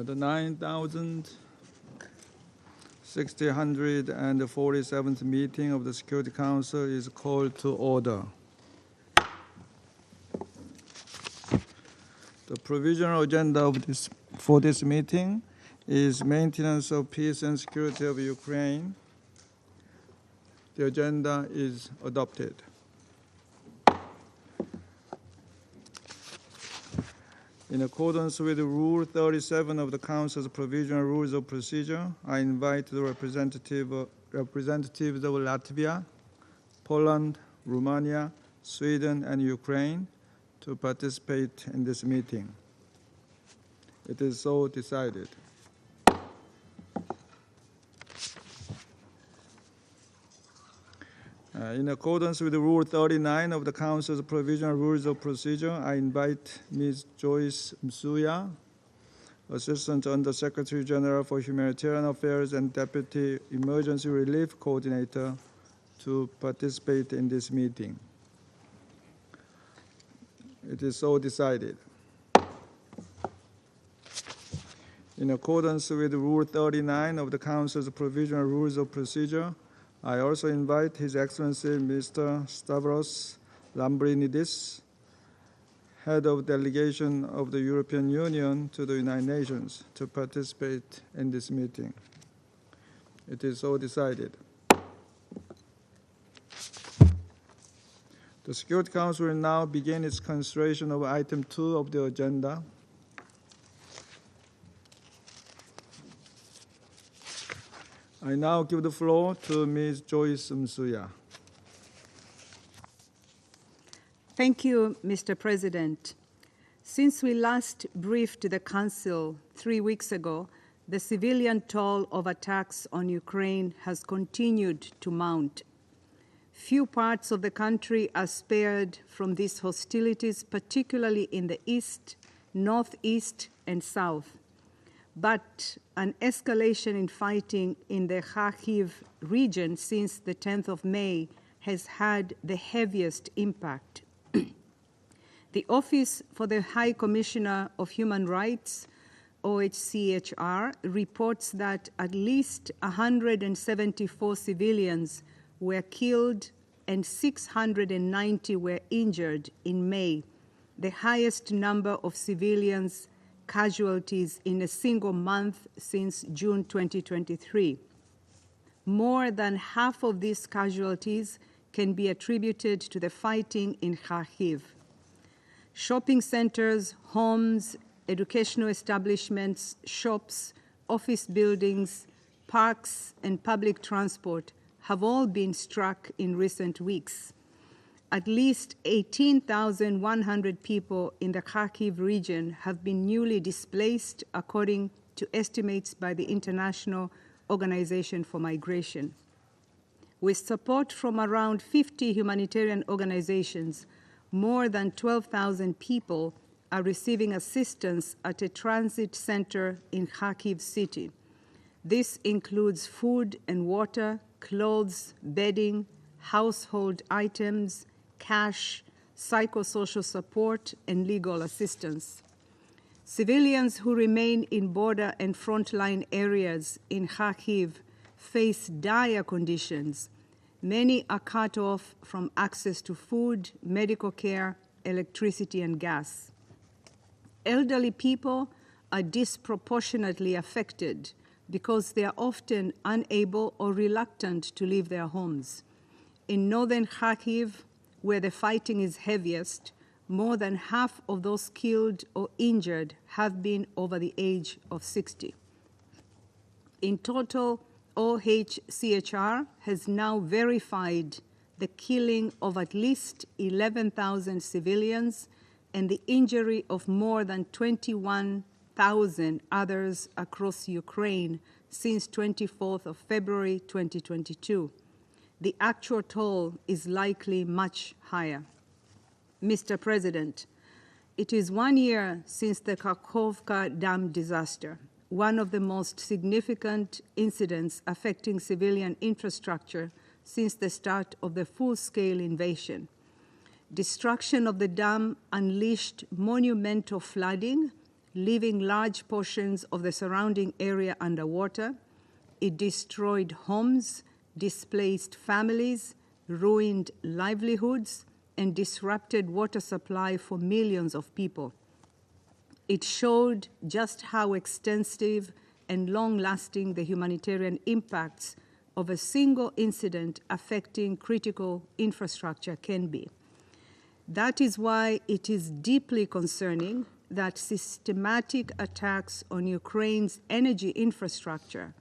The 9,647th meeting of the Security Council is called to order. The provisional agenda for this meeting is maintenance of peace and security of Ukraine. The agenda is adopted. In accordance with Rule 37 of the Council's Provisional Rules of Procedure, I invite the representatives of Latvia, Poland, Romania, Sweden, and Ukraine to participate in this meeting. It is so decided. In accordance with Rule 39 of the Council's Provisional Rules of Procedure, I invite Ms. Joyce Msuya, Assistant Under-Secretary General for Humanitarian Affairs and Deputy Emergency Relief Coordinator, to participate in this meeting. It is so decided. In accordance with Rule 39 of the Council's Provisional Rules of Procedure, I also invite His Excellency Mr. Stavros Lambrinidis, Head of Delegation of the European Union to the United Nations, to participate in this meeting. It is so decided. The Security Council will now begin its consideration of item 2 of the agenda. I now give the floor to Ms. Joyce Msuya. Thank you, Mr. President. Since we last briefed the Council 3 weeks ago, the civilian toll of attacks on Ukraine has continued to mount. Few parts of the country are spared from these hostilities, particularly in the east, northeast, and south. But an escalation in fighting in the Kharkiv region since the 10th of May has had the heaviest impact. The Office for the High Commissioner of Human Rights, OHCHR, reports that at least 174 civilians were killed and 690 were injured in May, the highest number of civilians casualties in a single month since June 2023. More than half of these casualties can be attributed to the fighting in Kharkiv. Shopping centers, homes, educational establishments, shops, office buildings, parks, and public transport have all been struck in recent weeks. At least 18,100 people in the Kharkiv region have been newly displaced, according to estimates by the International Organization for Migration. With support from around 50 humanitarian organizations, more than 12,000 people are receiving assistance at a transit center in Kharkiv city. This includes food and water, clothes, bedding, household items, cash, psychosocial support, and legal assistance. Civilians who remain in border and frontline areas in Kharkiv face dire conditions. Many are cut off from access to food, medical care, electricity, and gas. Elderly people are disproportionately affected because they are often unable or reluctant to leave their homes. In northern Kharkiv, where the fighting is heaviest, more than half of those killed or injured have been over the age of 60. In total, OHCHR has now verified the killing of at least 11,000 civilians and the injury of more than 21,000 others across Ukraine since 24th of February 2022. The actual toll is likely much higher. Mr. President, it is 1 year since the Kakhovka Dam disaster, one of the most significant incidents affecting civilian infrastructure since the start of the full-scale invasion. Destruction of the dam unleashed monumental flooding, leaving large portions of the surrounding area underwater. It destroyed homes, displaced families, ruined livelihoods, and disrupted water supply for millions of people. It showed just how extensive and long-lasting the humanitarian impacts of a single incident affecting critical infrastructure can be. That is why it is deeply concerning that systematic attacks on Ukraine's energy infrastructure,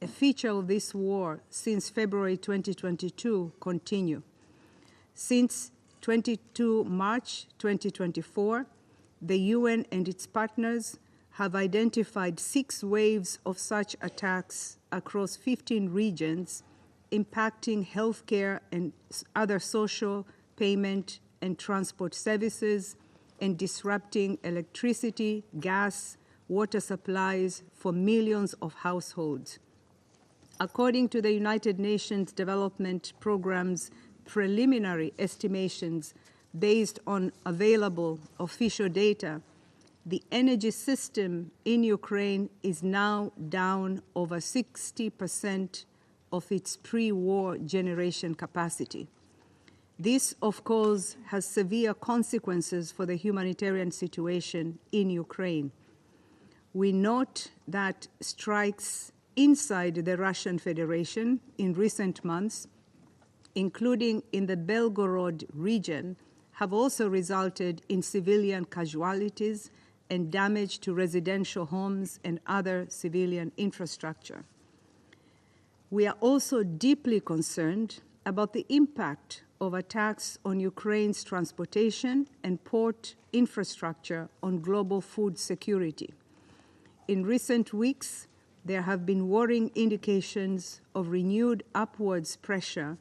a feature of this war since February 2022, continue. Since 22 March 2024, the UN and its partners have identified 6 waves of such attacks across 15 regions, impacting healthcare and other social, payment, and transport services, and disrupting electricity, gas, water supplies for millions of households. According to the United Nations Development Programme's preliminary estimations based on available official data, the energy system in Ukraine is now down over 60% of its pre-war generation capacity. This, of course, has severe consequences for the humanitarian situation in Ukraine. We note that strikes inside the Russian Federation in recent months, including in the Belgorod region, have also resulted in civilian casualties and damage to residential homes and other civilian infrastructure. We are also deeply concerned about the impact of attacks on Ukraine's transportation and port infrastructure on global food security. In recent weeks, there have been worrying indications of renewed upwards pressure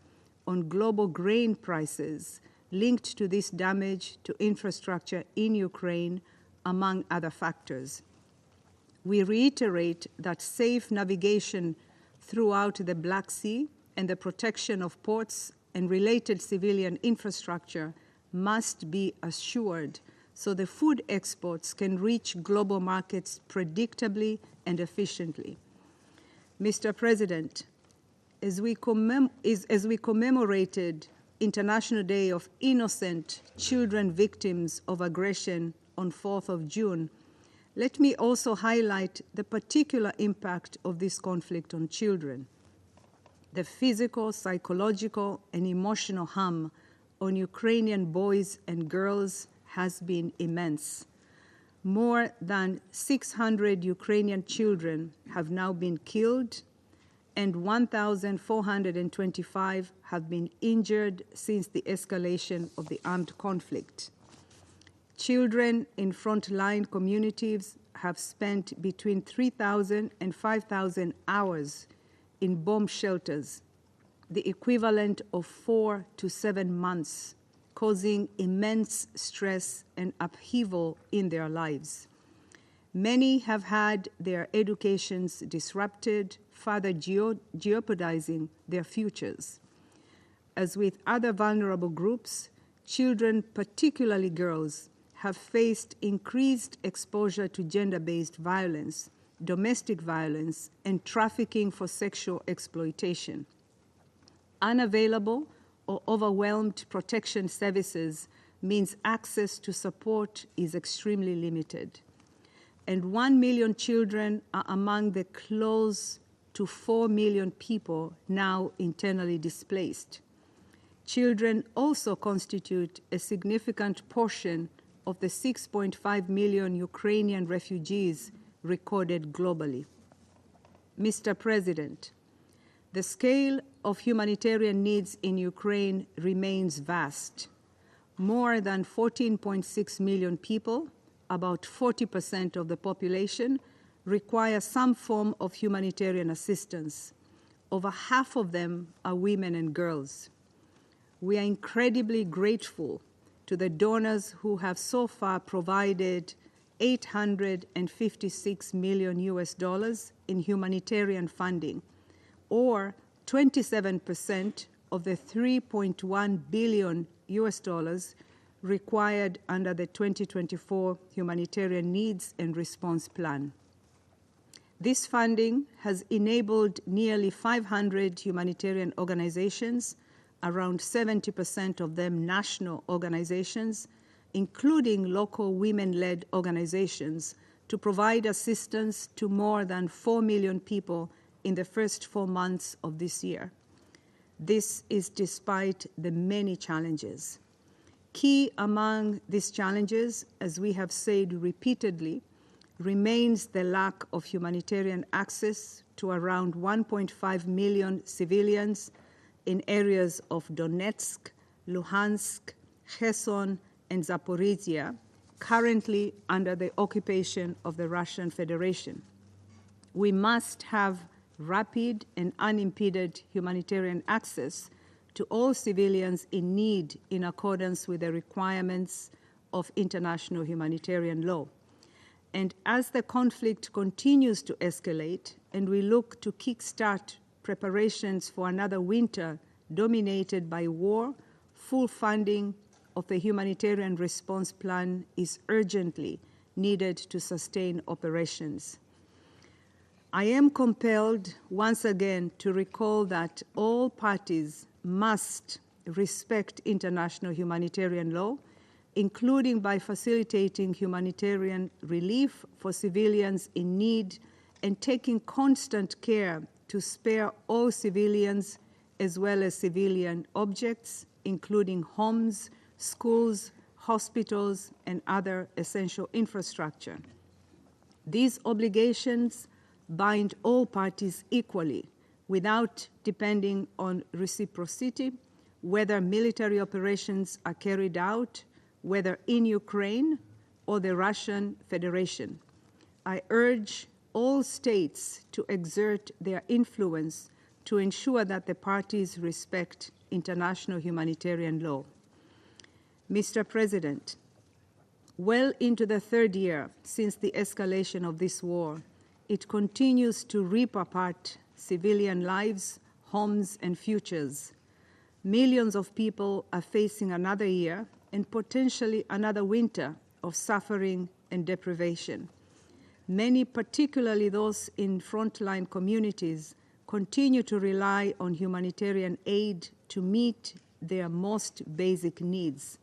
on global grain prices linked to this damage to infrastructure in Ukraine, among other factors. We reiterate that safe navigation throughout the Black Sea and the protection of ports and related civilian infrastructure must be assured so the food exports can reach global markets predictably and efficiently. Mr. President, as we commemorated International Day of Innocent Children Victims of Aggression on 4th of June, let me also highlight the particular impact of this conflict on children. The physical, psychological, and emotional harm on Ukrainian boys and girls has been immense. More than 600 Ukrainian children have now been killed, and 1,425 have been injured since the escalation of the armed conflict. Children in frontline communities have spent between 3,000 and 5,000 hours in bomb shelters, the equivalent of 4 to 7 months, causing immense stress and upheaval in their lives. Many have had their educations disrupted, further jeopardizing their futures. As with other vulnerable groups, children, particularly girls, have faced increased exposure to gender-based violence, domestic violence, and trafficking for sexual exploitation. Unavailable or overwhelmed protection services means access to support is extremely limited. And 1 million children are among the close to 4 million people now internally displaced. Children also constitute a significant portion of the 6.5 million Ukrainian refugees recorded globally. Mr. President, the scale of humanitarian needs in Ukraine remains vast. More than 14.6 million people, about 40% of the population, require some form of humanitarian assistance. Over half of them are women and girls. We are incredibly grateful to the donors who have so far provided $856 million in humanitarian funding, or 27% of the $3.1 billion required under the 2024 Humanitarian Needs and Response Plan. This funding has enabled nearly 500 humanitarian organizations, around 70% of them national organizations, including local women-led organizations, to provide assistance to more than 4 million people in the first 4 months of this year. This is despite the many challenges. Key among these challenges, as we have said repeatedly, remains the lack of humanitarian access to around 1.5 million civilians in areas of Donetsk, Luhansk, Kherson, and Zaporizhia, currently under the occupation of the Russian Federation. We must have rapid and unimpeded humanitarian access to all civilians in need in accordance with the requirements of international humanitarian law. And as the conflict continues to escalate and we look to kickstart preparations for another winter dominated by war, full funding of the Humanitarian Response Plan is urgently needed to sustain operations. I am compelled once again to recall that all parties must respect international humanitarian law, including by facilitating humanitarian relief for civilians in need and taking constant care to spare all civilians as well as civilian objects, including homes, schools, hospitals, and other essential infrastructure. These obligations bind all parties equally without depending on reciprocity, whether military operations are carried out, whether in Ukraine or the Russian Federation. I urge all states to exert their influence to ensure that the parties respect international humanitarian law. Mr. President, well into the third year since the escalation of this war, it continues to rip apart civilian lives, homes, and futures. Millions of people are facing another year and potentially another winter of suffering and deprivation. Many, particularly those in frontline communities, continue to rely on humanitarian aid to meet their most basic needs.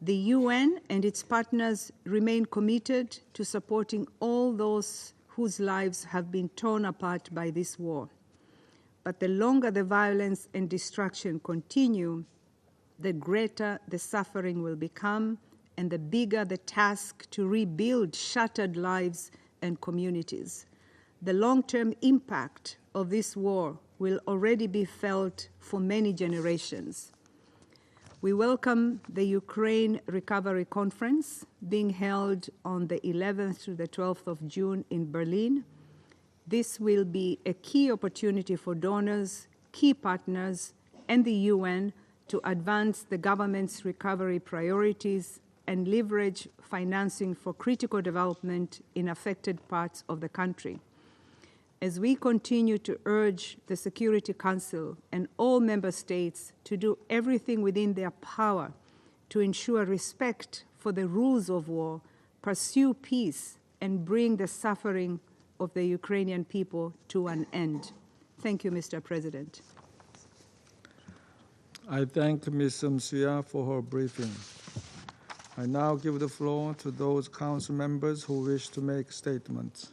The UN and its partners remain committed to supporting all those whose lives have been torn apart by this war. But the longer the violence and destruction continue, the greater the suffering will become and the bigger the task to rebuild shattered lives and communities. The long-term impact of this war will already be felt for many generations. We welcome the Ukraine Recovery Conference being held on the 11th to the 12th of June in Berlin. This will be a key opportunity for donors, key partners, and the UN to advance the government's recovery priorities and leverage financing for critical development in affected parts of the country. As we continue to urge the Security Council and all member states to do everything within their power to ensure respect for the rules of war, pursue peace, and bring the suffering of the Ukrainian people to an end. Thank you, Mr. President. I thank Ms. Msuya for her briefing. I now give the floor to those council members who wish to make statements.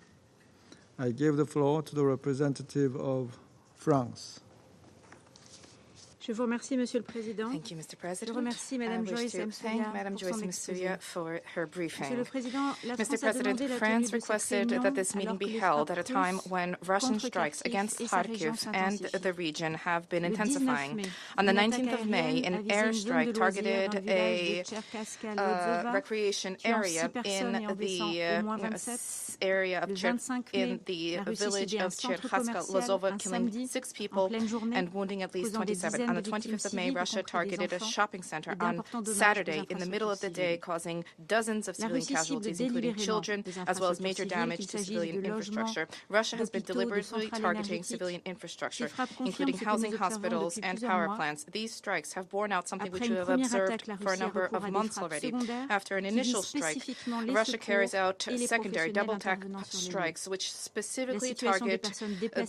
I give the floor to the representative of France. Je vous remercie, Monsieur le Président. Thank you, Mr. President. Je remercie Madame Joyce Msuya for her briefing. Monsieur le Président, la Mr. France a President, demandé la France tenue de cette requested réunion that this meeting alors que be les held at a frappes time russes when Russian contre strikes Kharkiv against et sa région Kharkiv and s'intensifient. the region have been Le 19 intensifying. mai, On the une attaque 19th of May, aérienne a an visé une zone de airstrike loisirs dans targeted le village de Tcherkaska-Lozova, recreation tuant 6 area personnes et en in blessant the au moins 27. area of Le 25 mai, in the la Russie village ciblait un of centre Tcherkaska-Lozova, commercial un killing samedi 6 en people pleine journée, and wounding at least causant des 27. dizaines On the 25th of May, Russia targeted a shopping center on Saturday in the middle of the day, causing dozens of civilian casualties, including children, as well as major damage to civilian infrastructure. Russia has been deliberately targeting civilian infrastructure, including housing, hospitals, and power plants. These strikes have borne out something which we have observed for a number of months already. After an initial strike, Russia carries out secondary double-attack strikes, which specifically target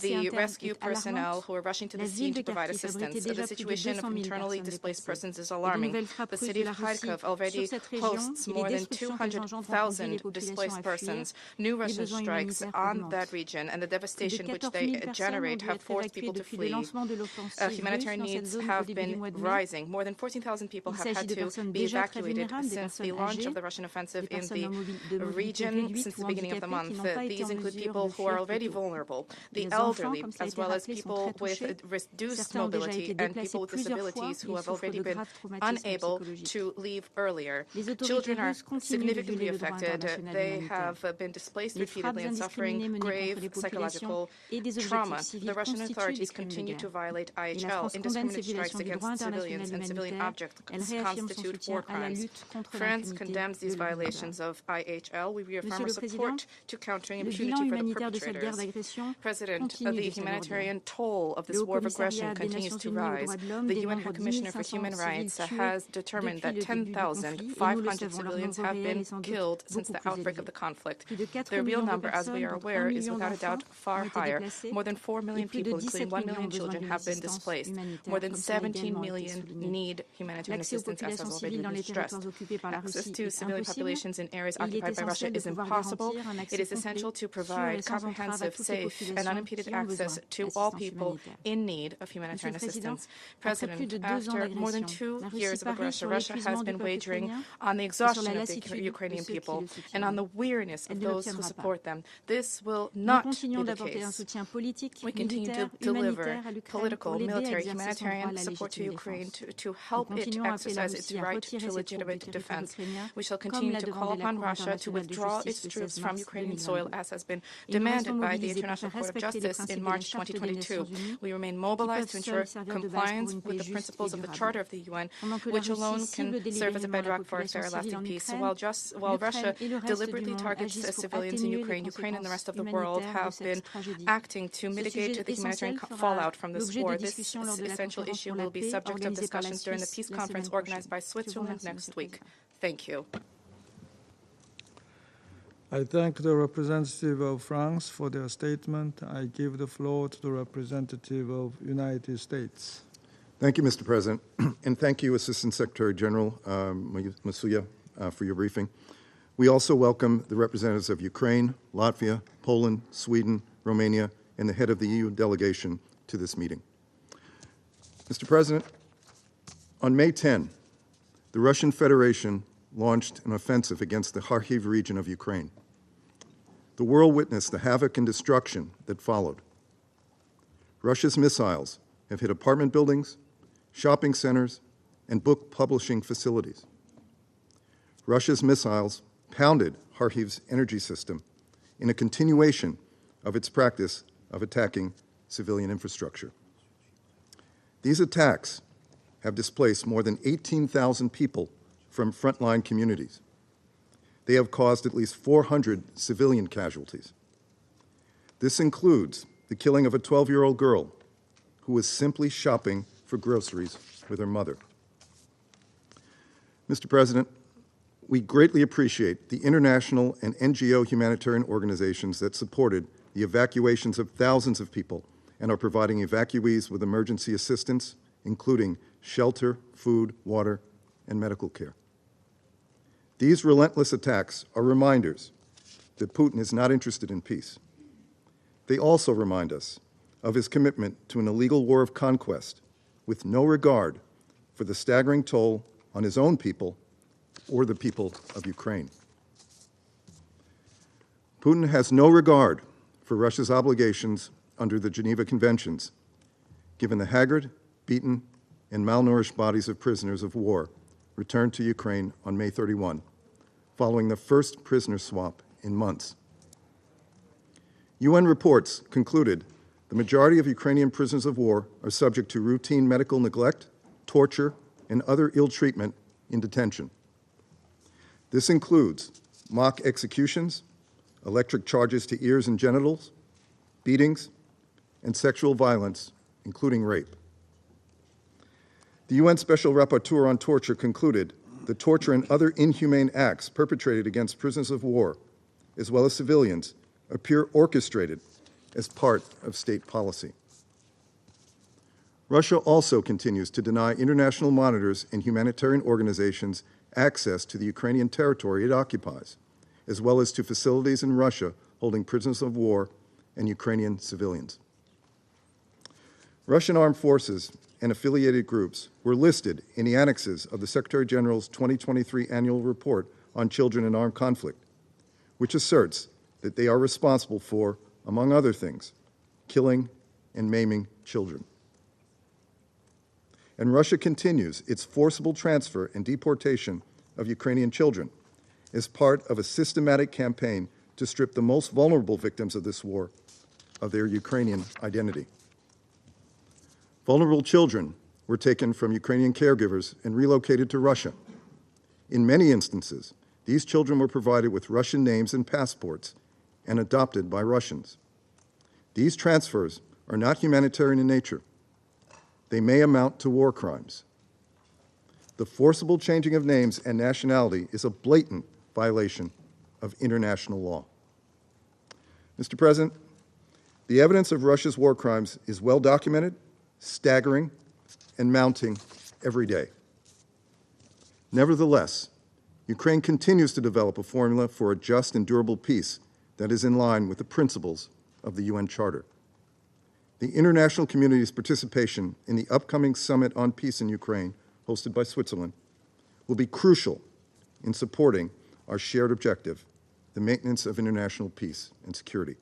the rescue personnel who are rushing to the scene to provide assistance. The situation of internally displaced persons is alarming. The city of Kharkov already hosts more than 200,000 displaced persons. New Russian strikes on that region and the devastation which they generate have forced people to flee. Humanitarian needs have been rising. More than 14,000 people have had to be evacuated since the launch of the Russian offensive in the region since the beginning of the month. These include people who are already vulnerable, the elderly, as well as people with reduced mobility and people with disabilities who have already been unable to leave earlier. Children are significantly affected. They have been displaced repeatedly and suffering grave psychological trauma. The Russian authorities continue to violate IHL. Indiscriminate strikes against civilians and civilian objects constitute war crimes. France condemns these violations of IHL. We reaffirm our support to countering impunity for the perpetrators. President, the humanitarian toll of this war of aggression continues to rise. The UN High Commissioner for Human Rights has determined that 10,500 civilians have been killed since the outbreak of the conflict. The real number, as we are aware, is without a doubt far higher. More than 4 million people, including 1 million children, have been displaced. More than 17 million need humanitarian assistance, as has already been stressed. Access to civilian populations in areas occupied by Russia is impossible. It is essential to provide comprehensive, safe, and unimpeded access to all people in need of humanitarian assistance. President, after more than 2 years of aggression, Russia has been wagering on the exhaustion of the Ukrainian people and on the weariness of those who support them. This will not be the case. We continue to deliver political, military, humanitarian support to Ukraine to help it exercise its right to legitimate defense. We shall continue to call upon Russia to withdraw its troops from Ukrainian soil, as has been demanded by the International Court of Justice in March 2022. We remain mobilized to ensure compliance with the principles of the Charter of the UN, which alone can serve as a bedrock for a fair, lasting peace. While Russia deliberately targets civilians in Ukraine, Ukraine and the rest of the world have been acting to mitigate the humanitarian fallout from this war. This essential issue will be subject of discussions during the peace conference organized by Switzerland next week. Thank you. I thank the representative of France for their statement. I give the floor to the representative of United States. Thank you, Mr. President, and thank you, Assistant Secretary General Masuya, for your briefing. We also welcome the representatives of Ukraine, Latvia, Poland, Sweden, Romania, and the head of the EU delegation to this meeting. Mr. President, on May 10, the Russian Federation launched an offensive against the Kharkiv region of Ukraine. The world witnessed the havoc and destruction that followed. Russia's missiles have hit apartment buildings, shopping centers, and book publishing facilities. Russia's missiles pounded Kharkiv's energy system in a continuation of its practice of attacking civilian infrastructure. These attacks have displaced more than 18,000 people from frontline communities. They have caused at least 400 civilian casualties. This includes the killing of a 12-year-old girl who was simply shopping for groceries with her mother. Mr. President, we greatly appreciate the international and NGO humanitarian organizations that supported the evacuations of thousands of people and are providing evacuees with emergency assistance, including shelter, food, water, and medical care. These relentless attacks are reminders that Putin is not interested in peace. They also remind us of his commitment to an illegal war of conquest with no regard for the staggering toll on his own people or the people of Ukraine. Putin has no regard for Russia's obligations under the Geneva Conventions, given the haggard, beaten, and malnourished bodies of prisoners of war returned to Ukraine on May 31, following the first prisoner swap in months. UN reports concluded the majority of Ukrainian prisoners of war are subject to routine medical neglect, torture, and other ill treatment in detention. This includes mock executions, electric charges to ears and genitals, beatings, and sexual violence, including rape. The UN Special Rapporteur on Torture concluded that torture and other inhumane acts perpetrated against prisoners of war, as well as civilians, appear orchestrated as part of state policy. Russia also continues to deny international monitors and humanitarian organizations access to the Ukrainian territory it occupies, as well as to facilities in Russia holding prisoners of war and Ukrainian civilians. Russian armed forces and affiliated groups were listed in the annexes of the Secretary General's 2023 annual report on children in armed conflict, which asserts that they are responsible for, among other things, killing and maiming children. And Russia continues its forcible transfer and deportation of Ukrainian children as part of a systematic campaign to strip the most vulnerable victims of this war of their Ukrainian identity. Vulnerable children were taken from Ukrainian caregivers and relocated to Russia. In many instances, these children were provided with Russian names and passports and adopted by Russians. These transfers are not humanitarian in nature. They may amount to war crimes. The forcible changing of names and nationality is a blatant violation of international law. Mr. President, the evidence of Russia's war crimes is well documented, staggering, and mounting every day. Nevertheless, Ukraine continues to develop a formula for a just and durable peace that is in line with the principles of the UN Charter. The international community's participation in the upcoming Summit on Peace in Ukraine, hosted by Switzerland, will be crucial in supporting our shared objective, the maintenance of international peace and security.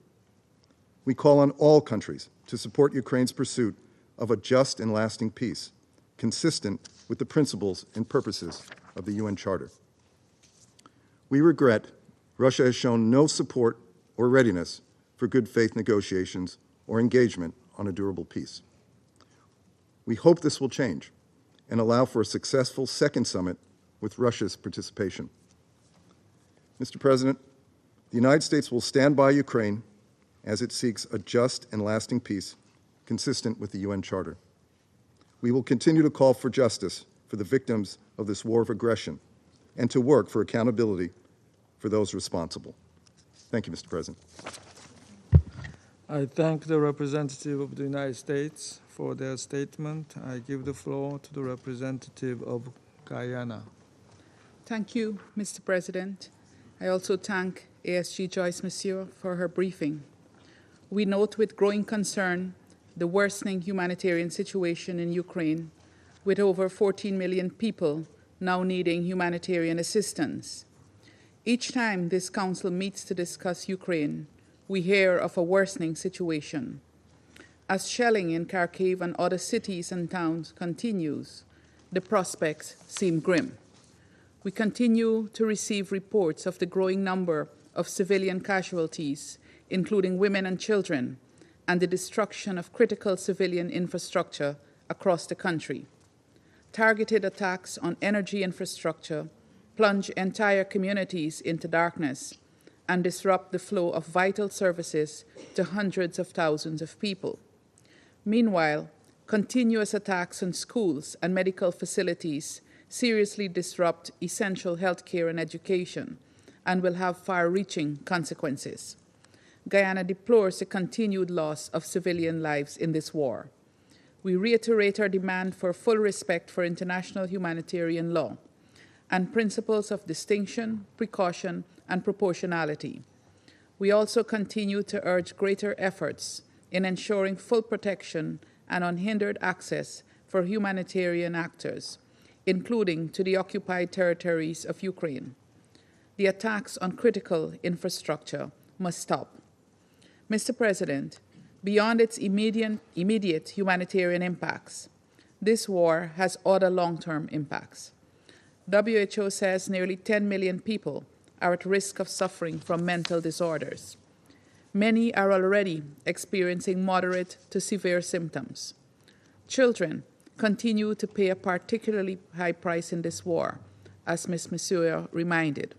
We call on all countries to support Ukraine's pursuit of a just and lasting peace, consistent with the principles and purposes of the UN Charter. We regret Russia has shown no support or readiness for good faith negotiations or engagement on a durable peace. We hope this will change and allow for a successful second summit with Russia's participation. Mr. President, the United States will stand by Ukraine as it seeks a just and lasting peace consistent with the UN Charter. We will continue to call for justice for the victims of this war of aggression and to work for accountability for those responsible. Thank you, Mr. President. I thank the representative of the United States for their statement. I give the floor to the representative of Guyana. Thank you, Mr. President. I also thank ASG Joyce Monsieur for her briefing. We note with growing concern the worsening humanitarian situation in Ukraine, with over 14 million people now needing humanitarian assistance. Each time this Council meets to discuss Ukraine, we hear of a worsening situation. As shelling in Kharkiv and other cities and towns continues, the prospects seem grim. We continue to receive reports of the growing number of civilian casualties, including women and children, and the destruction of critical civilian infrastructure across the country. Targeted attacks on energy infrastructure plunge entire communities into darkness and disrupt the flow of vital services to hundreds of thousands of people. Meanwhile, continuous attacks on schools and medical facilities seriously disrupt essential healthcare and education and will have far-reaching consequences. Guyana deplores the continued loss of civilian lives in this war. We reiterate our demand for full respect for international humanitarian law and principles of distinction, precaution, and proportionality. We also continue to urge greater efforts in ensuring full protection and unhindered access for humanitarian actors, including to the occupied territories of Ukraine. The attacks on critical infrastructure must stop. Mr. President, beyond its immediate humanitarian impacts, this war has other long-term impacts. WHO says nearly 10 million people are at risk of suffering from mental disorders. Many are already experiencing moderate to severe symptoms. Children continue to pay a particularly high price in this war, as Ms. Monsieur reminded.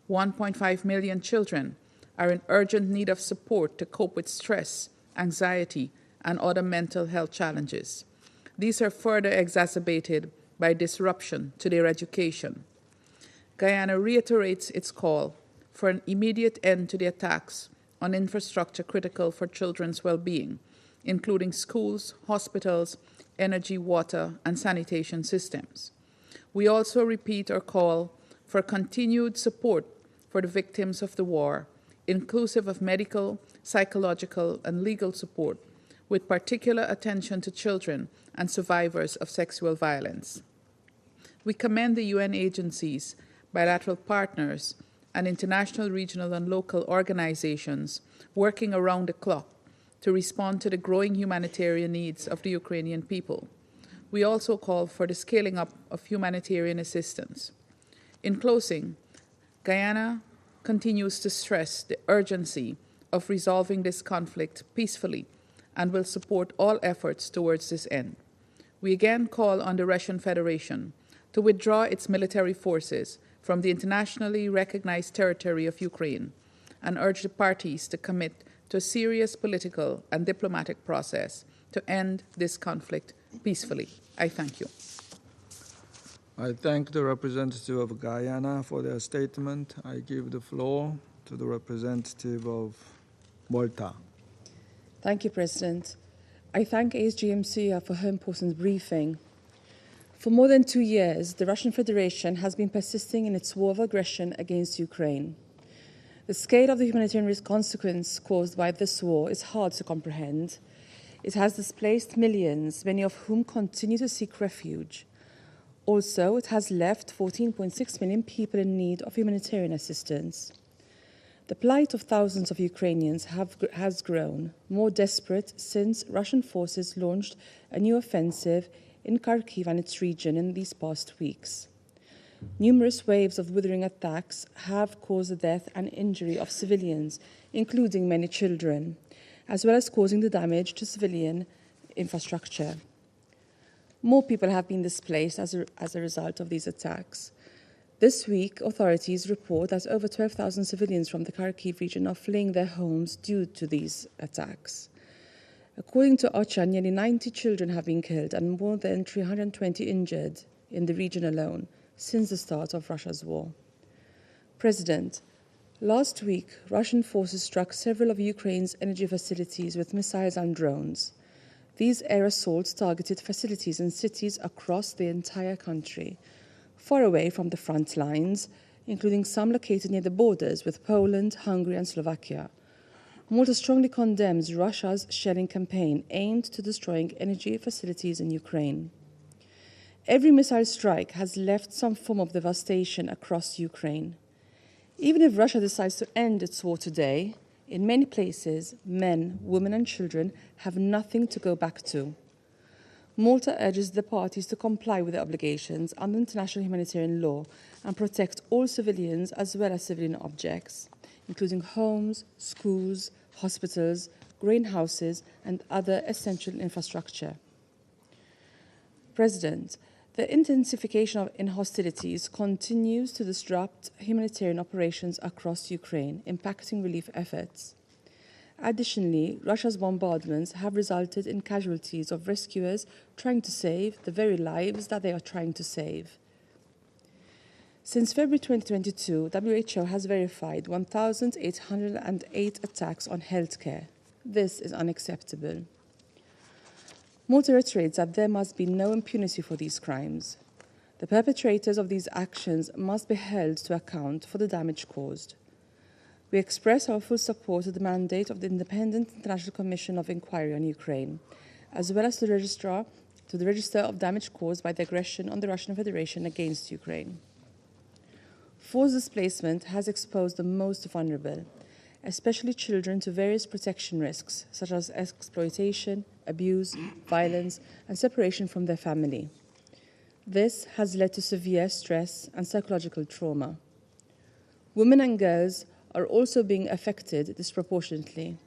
1.5 million children are in urgent need of support to cope with stress, anxiety, and other mental health challenges. These are further exacerbated by disruption to their education. Guyana reiterates its call for an immediate end to the attacks on infrastructure critical for children's well-being, including schools, hospitals, energy, water, and sanitation systems. We also repeat our call for continued support for the victims of the war, inclusive of medical, psychological, and legal support, with particular attention to children and survivors of sexual violence. We commend the UN agencies, bilateral partners, and international, regional, and local organizations working around the clock to respond to the growing humanitarian needs of the Ukrainian people. We also call for the scaling up of humanitarian assistance. In closing, Guyana continues to stress the urgency of resolving this conflict peacefully and will support all efforts towards this end. We again call on the Russian Federation to withdraw its military forces from the internationally recognized territory of Ukraine and urge the parties to commit to a serious political and diplomatic process to end this conflict peacefully. I thank you. I thank the representative of Guyana for their statement. I give the floor to the representative of Malta. Thank you, President. I thank ASGMC for her important briefing. For more than 2 years, the Russian Federation has been persisting in its war of aggression against Ukraine. The scale of the humanitarian consequence caused by this war is hard to comprehend. It has displaced millions, many of whom continue to seek refuge. Also, it has left 14.6 million people in need of humanitarian assistance. The plight of thousands of Ukrainians has grown more desperate since Russian forces launched a new offensive in Kharkiv and its region in these past weeks. Numerous waves of withering attacks have caused the death and injury of civilians, including many children, as well as causing the damage to civilian infrastructure. More people have been displaced as a result of these attacks. This week, authorities report that over 12,000 civilians from the Kharkiv region are fleeing their homes due to these attacks. According to OCHA, nearly 90 children have been killed and more than 320 injured in the region alone since the start of Russia's war. President, last week, Russian forces struck several of Ukraine's energy facilities with missiles and drones. These air assaults targeted facilities in cities across the entire country, far away from the front lines, including some located near the borders with Poland, Hungary, and Slovakia. Malta strongly condemns Russia's shelling campaign aimed to destroying energy facilities in Ukraine. Every missile strike has left some form of devastation across Ukraine. Even if Russia decides to end its war today, in many places, men, women, and children have nothing to go back to. Malta urges the parties to comply with their obligations under international humanitarian law and protect all civilians as well as civilian objects, including homes, schools, hospitals, grain houses, and other essential infrastructure. President, the intensification in hostilities continues to disrupt humanitarian operations across Ukraine, impacting relief efforts. Additionally, Russia's bombardments have resulted in casualties of rescuers trying to save the very lives that they are trying to save. Since February 2022, WHO has verified 1,808 attacks on healthcare. This is unacceptable. Malta reiterates that there must be no impunity for these crimes. The perpetrators of these actions must be held to account for the damage caused. We express our full support to the mandate of the Independent International Commission of Inquiry on Ukraine, as well as to the Register of Damage Caused by the Aggression on the Russian Federation against Ukraine. Forced displacement has exposed the most vulnerable, especially children, to various protection risks, such as exploitation, abuse, violence, and separation from their family. This has led to severe stress and psychological trauma. Women and girls are also being affected disproportionately,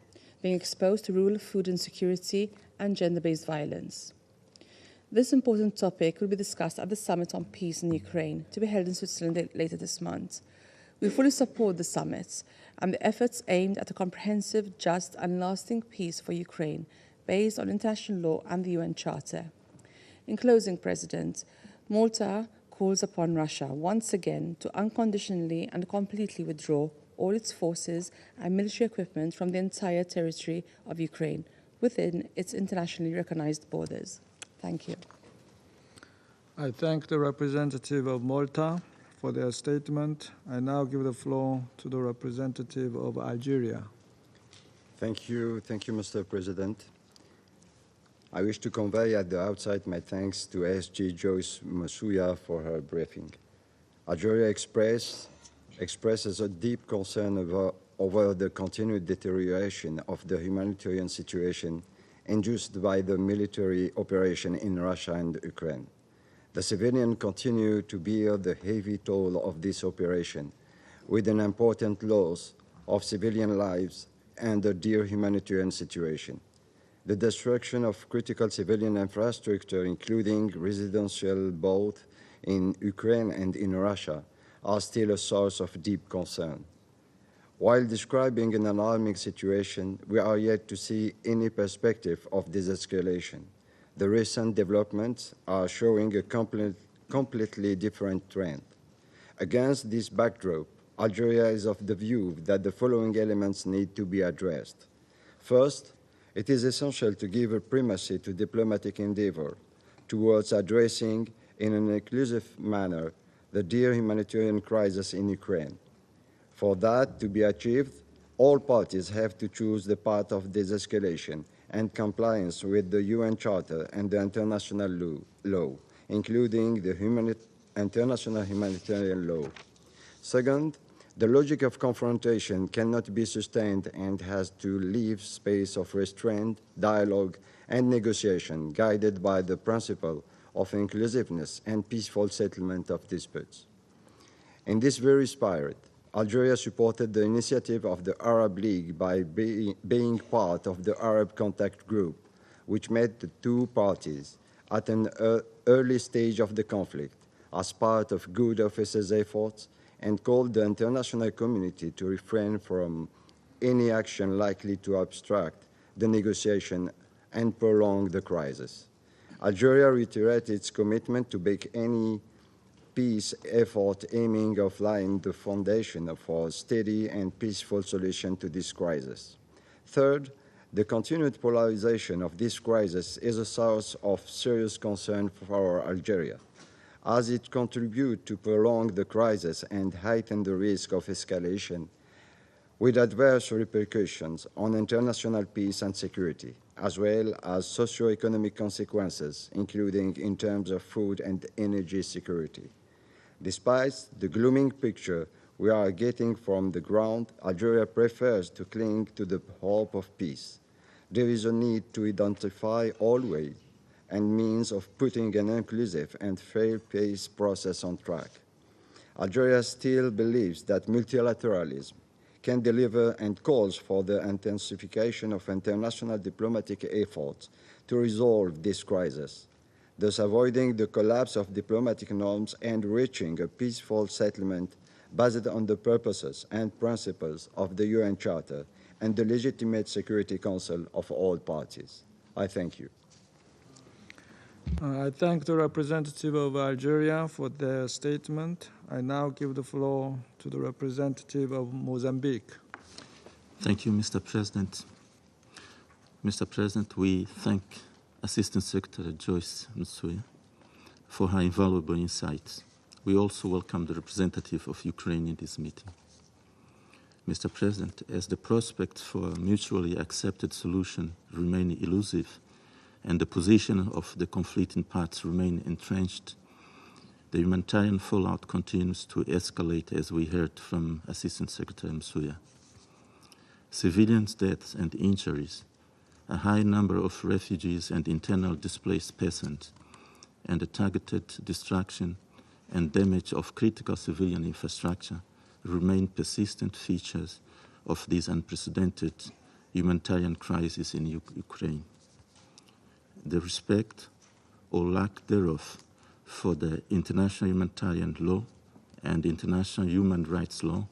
being exposed to rural food insecurity and gender-based violence. This important topic will be discussed at the Summit on Peace in Ukraine, to be held in Switzerland later this month. We fully support the summit and the efforts aimed at a comprehensive, just and lasting peace for Ukraine, based on international law and the UN Charter. In closing, President, Malta calls upon Russia once again to unconditionally and completely withdraw all its forces and military equipment from the entire territory of Ukraine within its internationally recognized borders. Thank you. I thank the representative of Malta for their statement. I now give the floor to the representative of Algeria. Thank you, Mr. President. I wish to convey at the outset my thanks to ASG Joyce Masuya for her briefing. Algeria expresses a deep concern over the continued deterioration of the humanitarian situation induced by the military operation in Russia and Ukraine. The civilians continue to bear the heavy toll of this operation, with an important loss of civilian lives and a dire humanitarian situation. The destruction of critical civilian infrastructure, including residential both in Ukraine and in Russia, are still a source of deep concern. While describing an alarming situation, we are yet to see any perspective of desescalation. The recent developments are showing a completely different trend. Against this backdrop, Algeria is of the view that the following elements need to be addressed. First, it is essential to give a primacy to diplomatic endeavor towards addressing in an inclusive manner the dire humanitarian crisis in Ukraine. For that to be achieved, all parties have to choose the path of desescalation and compliance with the UN Charter and the international law, including the international humanitarian law. Second, the logic of confrontation cannot be sustained and has to leave space of restraint, dialogue, and negotiation guided by the principle of inclusiveness and peaceful settlement of disputes. In this very spirit, Algeria supported the initiative of the Arab League by being part of the Arab Contact Group, which met the two parties at an early stage of the conflict as part of good officers' efforts, and called the international community to refrain from any action likely to obstruct the negotiation and prolong the crisis. Algeria reiterated its commitment to make any peace effort aiming of laying the foundation for a steady and peaceful solution to this crisis. Third, the continued polarization of this crisis is a source of serious concern for Algeria, as it contributes to prolong the crisis and heighten the risk of escalation, with adverse repercussions on international peace and security, as well as socio-economic consequences, including in terms of food and energy security. Despite the glooming picture we are getting from the ground, Algeria prefers to cling to the hope of peace. There is a need to identify all ways and means of putting an inclusive and fair peace process on track. Algeria still believes that multilateralism can deliver and calls for the intensification of international diplomatic efforts to resolve this crisis, thus avoiding the collapse of diplomatic norms and reaching a peaceful settlement based on the purposes and principles of the UN Charter and the legitimate Security Council of all parties. I thank you. I thank the representative of Algeria for their statement. I now give the floor to the representative of Mozambique. Thank you, Mr. President. Mr. President, we thank Assistant Secretary Joyce Msuya for her invaluable insights. We also welcome the representative of Ukraine in this meeting. Mr. President, as the prospects for a mutually accepted solution remain elusive and the position of the conflicting parts remain entrenched, the humanitarian fallout continues to escalate, as we heard from Assistant Secretary Msuya. Civilians' deaths and injuries, a high number of refugees and internal displaced persons, and the targeted destruction and damage of critical civilian infrastructure remain persistent features of this unprecedented humanitarian crisis in Ukraine. The respect or lack thereof for the international humanitarian law and international human rights law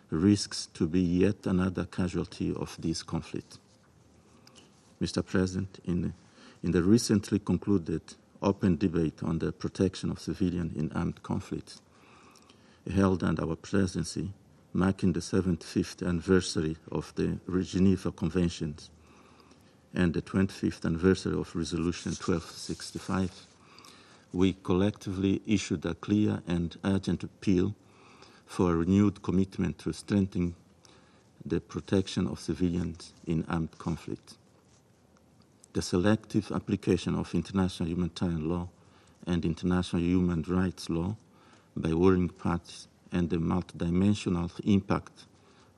risks to be yet another casualty of this conflict. Mr. President, in the recently concluded open debate on the protection of civilians in armed conflicts held under our presidency, marking the 75th anniversary of the Geneva Conventions and the 25th anniversary of Resolution 1265, we collectively issued a clear and urgent appeal for a renewed commitment to strengthening the protection of civilians in armed conflict. The selective application of international humanitarian law and international human rights law by warring parties and the multidimensional impact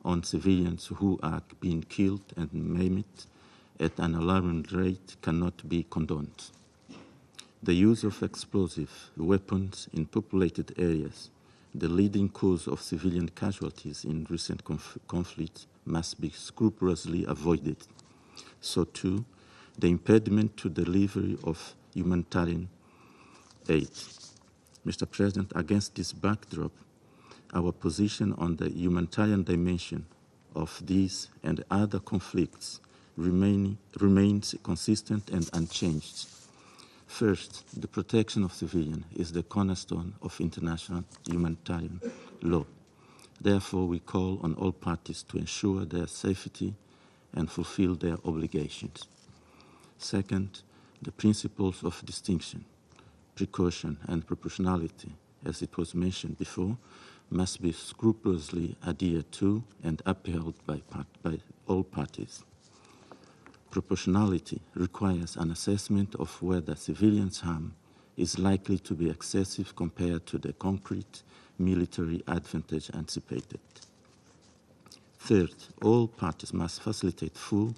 on civilians who are being killed and maimed at an alarming rate cannot be condoned. The use of explosive weapons in populated areas, the leading cause of civilian casualties in recent conflicts, must be scrupulously avoided. So too, the impediment to delivery of humanitarian aid. Mr. President, against this backdrop, our position on the humanitarian dimension of these and other conflicts remains consistent and unchanged. First, the protection of civilians is the cornerstone of international humanitarian law. Therefore, we call on all parties to ensure their safety and fulfill their obligations. Second, the principles of distinction, precaution, and proportionality, as it was mentioned before, must be scrupulously adhered to and upheld by all parties. Proportionality requires an assessment of whether civilians' harm is likely to be excessive compared to the concrete military advantage anticipated. Third, all parties must facilitate full,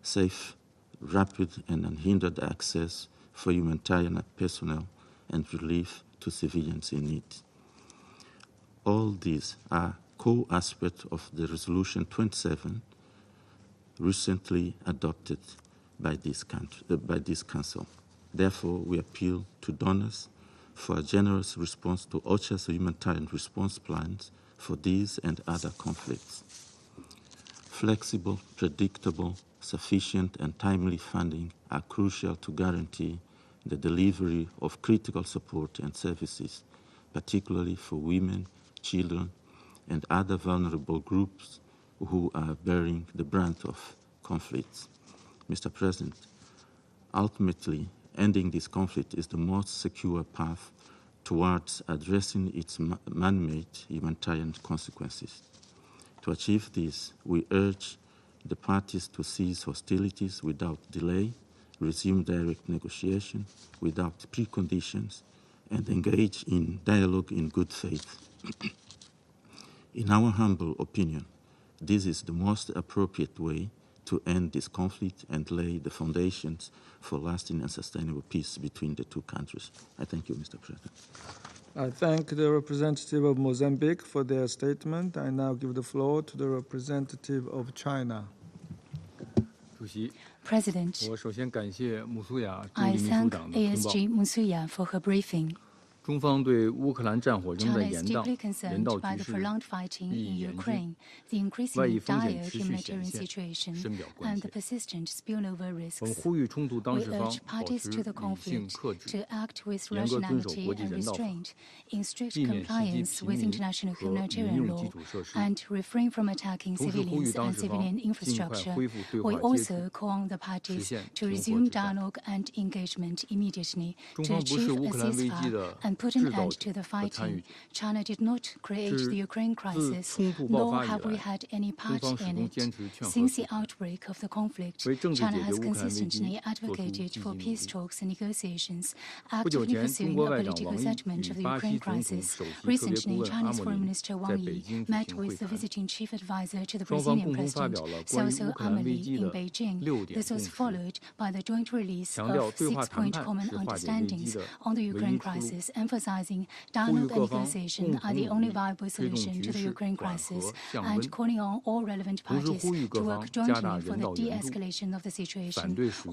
safe, rapid, and unhindered access for humanitarian personnel and relief to civilians in need. All these are core aspects of the Resolution 27 recently adopted by this Council. Therefore, we appeal to donors for a generous response to OCHA's humanitarian response plans for these and other conflicts. Flexible, predictable, sufficient, and timely funding are crucial to guarantee the delivery of critical support and services, particularly for women, children, and other vulnerable groups who are bearing the brunt of conflicts. Mr. President, ultimately, ending this conflict is the most secure path towards addressing its man-made humanitarian consequences. To achieve this, we urge the parties to cease hostilities without delay, resume direct negotiation without preconditions, and engage in dialogue in good faith. In our humble opinion, this is the most appropriate way to end this conflict and lay the foundations for lasting and sustainable peace between the two countries. I thank you, Mr. President. I thank the representative of Mozambique for their statement. I now give the floor to the representative of China. President, I thank ASG Musuya for her briefing. China is deeply concerned by the prolonged fighting in Ukraine, the increasingly dire humanitarian situation, and the persistent spillover risks. We urge parties to the conflict to act with rationality and restraint in strict compliance with international humanitarian law and refrain from attacking civilians and civilian infrastructure. We also call on the parties to resume dialogue and engagement immediately to achieve a ceasefire and put an end to the fighting. China did not create the Ukraine crisis, nor have we had any part in it. Since the outbreak of the conflict, China has consistently advocated for peace talks and negotiations, actively pursuing a political settlement of the Ukraine crisis. Recently, Chinese Foreign Minister Wang Yi met with the visiting chief advisor to the Brazilian President, Celso Amelio, in Beijing. This was followed by the joint release of 6-point common understandings on the Ukraine crisis, emphasizing dialogue and negotiation are the only viable solution to the Ukraine crisis, and calling on all relevant parties to work jointly for the de-escalation of the situation.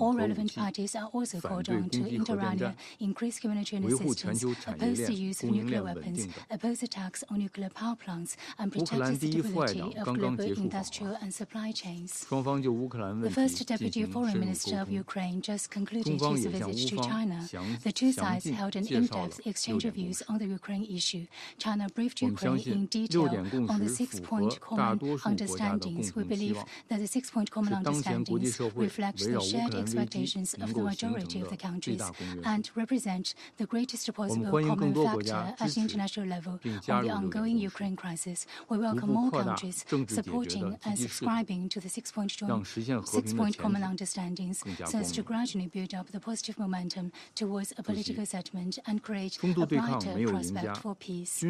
All relevant parties are also called on to inter alia increase humanitarian assistance, oppose the use of nuclear weapons, oppose attacks on nuclear power plants, and protect the stability of global industrial and supply chains. The first Deputy Foreign Minister of Ukraine just concluded his visit to China. The two sides held an in-depth exchange of views on the Ukraine issue. China briefed Ukraine in detail on the 6-point common understandings. We believe that the 6-point common understandings reflect the shared expectations of the majority of the countries and represent the greatest possible common factor at international level on the ongoing Ukraine crisis. We welcome all countries supporting and subscribing to the 6-point common understandings so as to gradually build up the positive momentum towards a political settlement and create a brighter prospect for peace.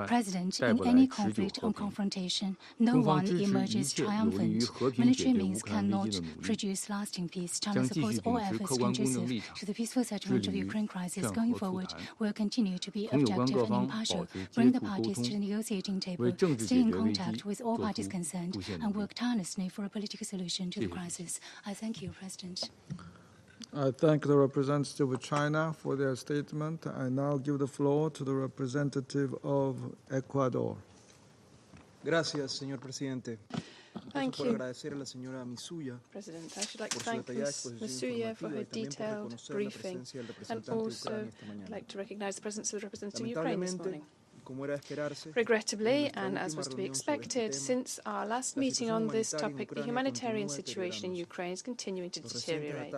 President, in any conflict or confrontation, no one emerges triumphant. Military means cannot produce lasting peace. China supports all efforts conducive to the peaceful settlement of the Ukraine crisis. Going forward, will continue to be objective and impartial, bring the parties to the negotiating table, stay in contact with all parties concerned, and work tirelessly for a political solution to the crisis. I thank you, President. I thank the representative of China for their statement. I now give the floor to the representative of Ecuador. Gracias, señor presidente. Thank you, President. I should like to thank Ms. Masuya for her detailed briefing, and also I'd like to recognize the presence of the representative of Ukraine this morning. Regrettably, and as was to be expected, since our last meeting on this topic, the humanitarian situation in Ukraine is continuing to deteriorate.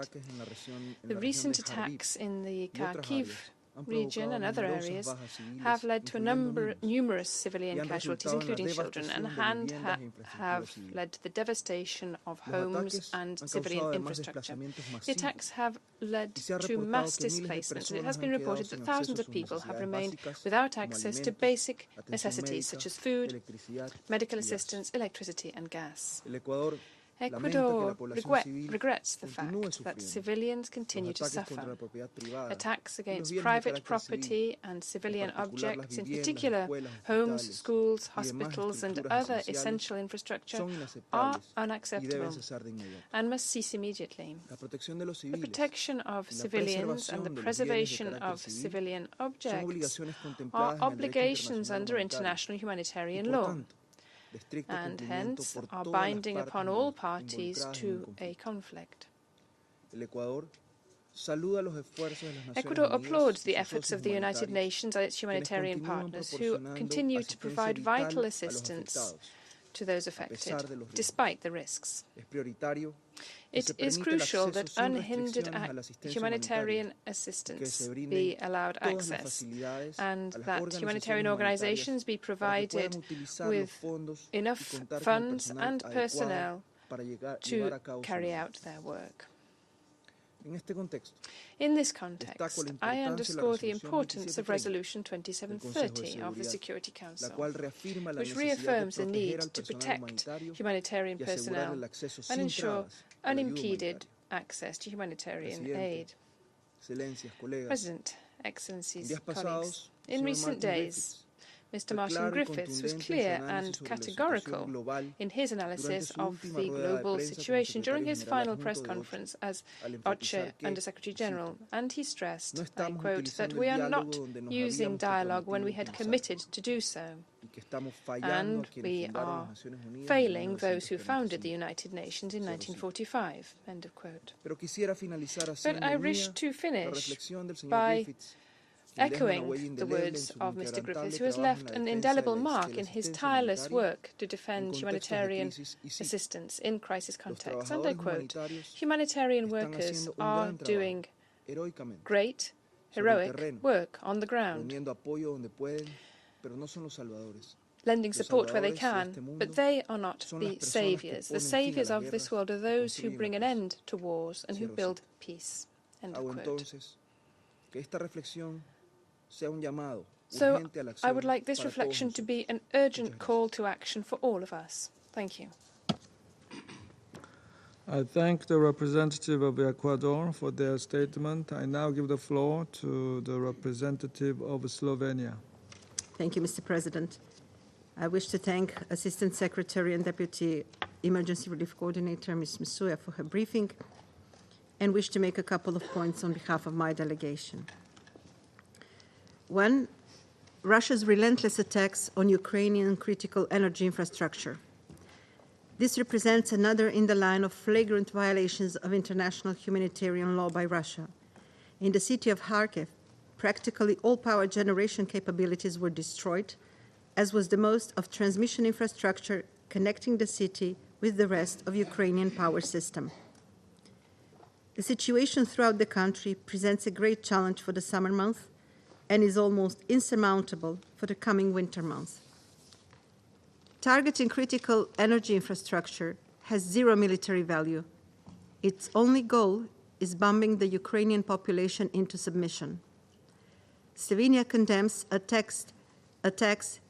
The recent attacks in the Kharkiv region and other areas have led to numerous civilian casualties, including children, and have led to the devastation of homes and civilian infrastructure. The attacks have led to mass displacement, and it has been reported that thousands of people have remained without access to basic necessities such as food, medical assistance, electricity, and gas. Ecuador regrets the fact that civilians continue to suffer. Attacks against private property and civilian objects, in particular homes, schools, hospitals, and other essential infrastructure, are unacceptable and must cease immediately. The protection of civilians and the preservation of civilian objects are obligations under international humanitarian law, and hence are binding upon all parties to a conflict. Ecuador applauds the efforts of the United Nations and its humanitarian partners, who continue to provide vital assistance to those affected, despite the risks. It is crucial that unhindered humanitarian assistance be allowed access, and that humanitarian organizations be provided with enough funds and personnel to carry out their work. In this context, I underscore the importance of Resolution 2730 of the Security Council, which reaffirms the need to protect humanitarian personnel and ensure unimpeded access to humanitarian aid. President, Excellencies, colleagues, in recent days, Mr. Martin Griffiths was clear and categorical in his analysis of the global situation during his final press conference as OCHA Under-Secretary General, and he stressed, I quote, that we are not using dialogue when we had committed to do so, and we are failing those who founded the United Nations in 1945, end of quote. But I wish to finish by echoing the words of Mr. Griffiths, who has left an indelible mark in his tireless work to defend humanitarian assistance in crisis contexts. And I quote, humanitarian workers are doing great, heroic work on the ground, lending support where they can, but they are not the saviours. The saviours of this world are those who bring an end to wars and who build peace. End of quote. So I would like this reflection to be an urgent call to action for all of us. Thank you. I thank the representative of Ecuador for their statement. I now give the floor to the representative of Slovenia. Thank you, Mr. President. I wish to thank Assistant Secretary and Deputy Emergency Relief Coordinator, Ms. Masuya, for her briefing, and wish to make a couple of points on behalf of my delegation. One, Russia's relentless attacks on Ukrainian critical energy infrastructure. This represents another in the line of flagrant violations of international humanitarian law by Russia. In the city of Kharkiv, practically all power generation capabilities were destroyed, as was the most of transmission infrastructure connecting the city with the rest of Ukrainian power system. The situation throughout the country presents a great challenge for the summer months and is almost insurmountable for the coming winter months. Targeting critical energy infrastructure has zero military value. Its only goal is bombing the Ukrainian population into submission. Slovenia condemns attacks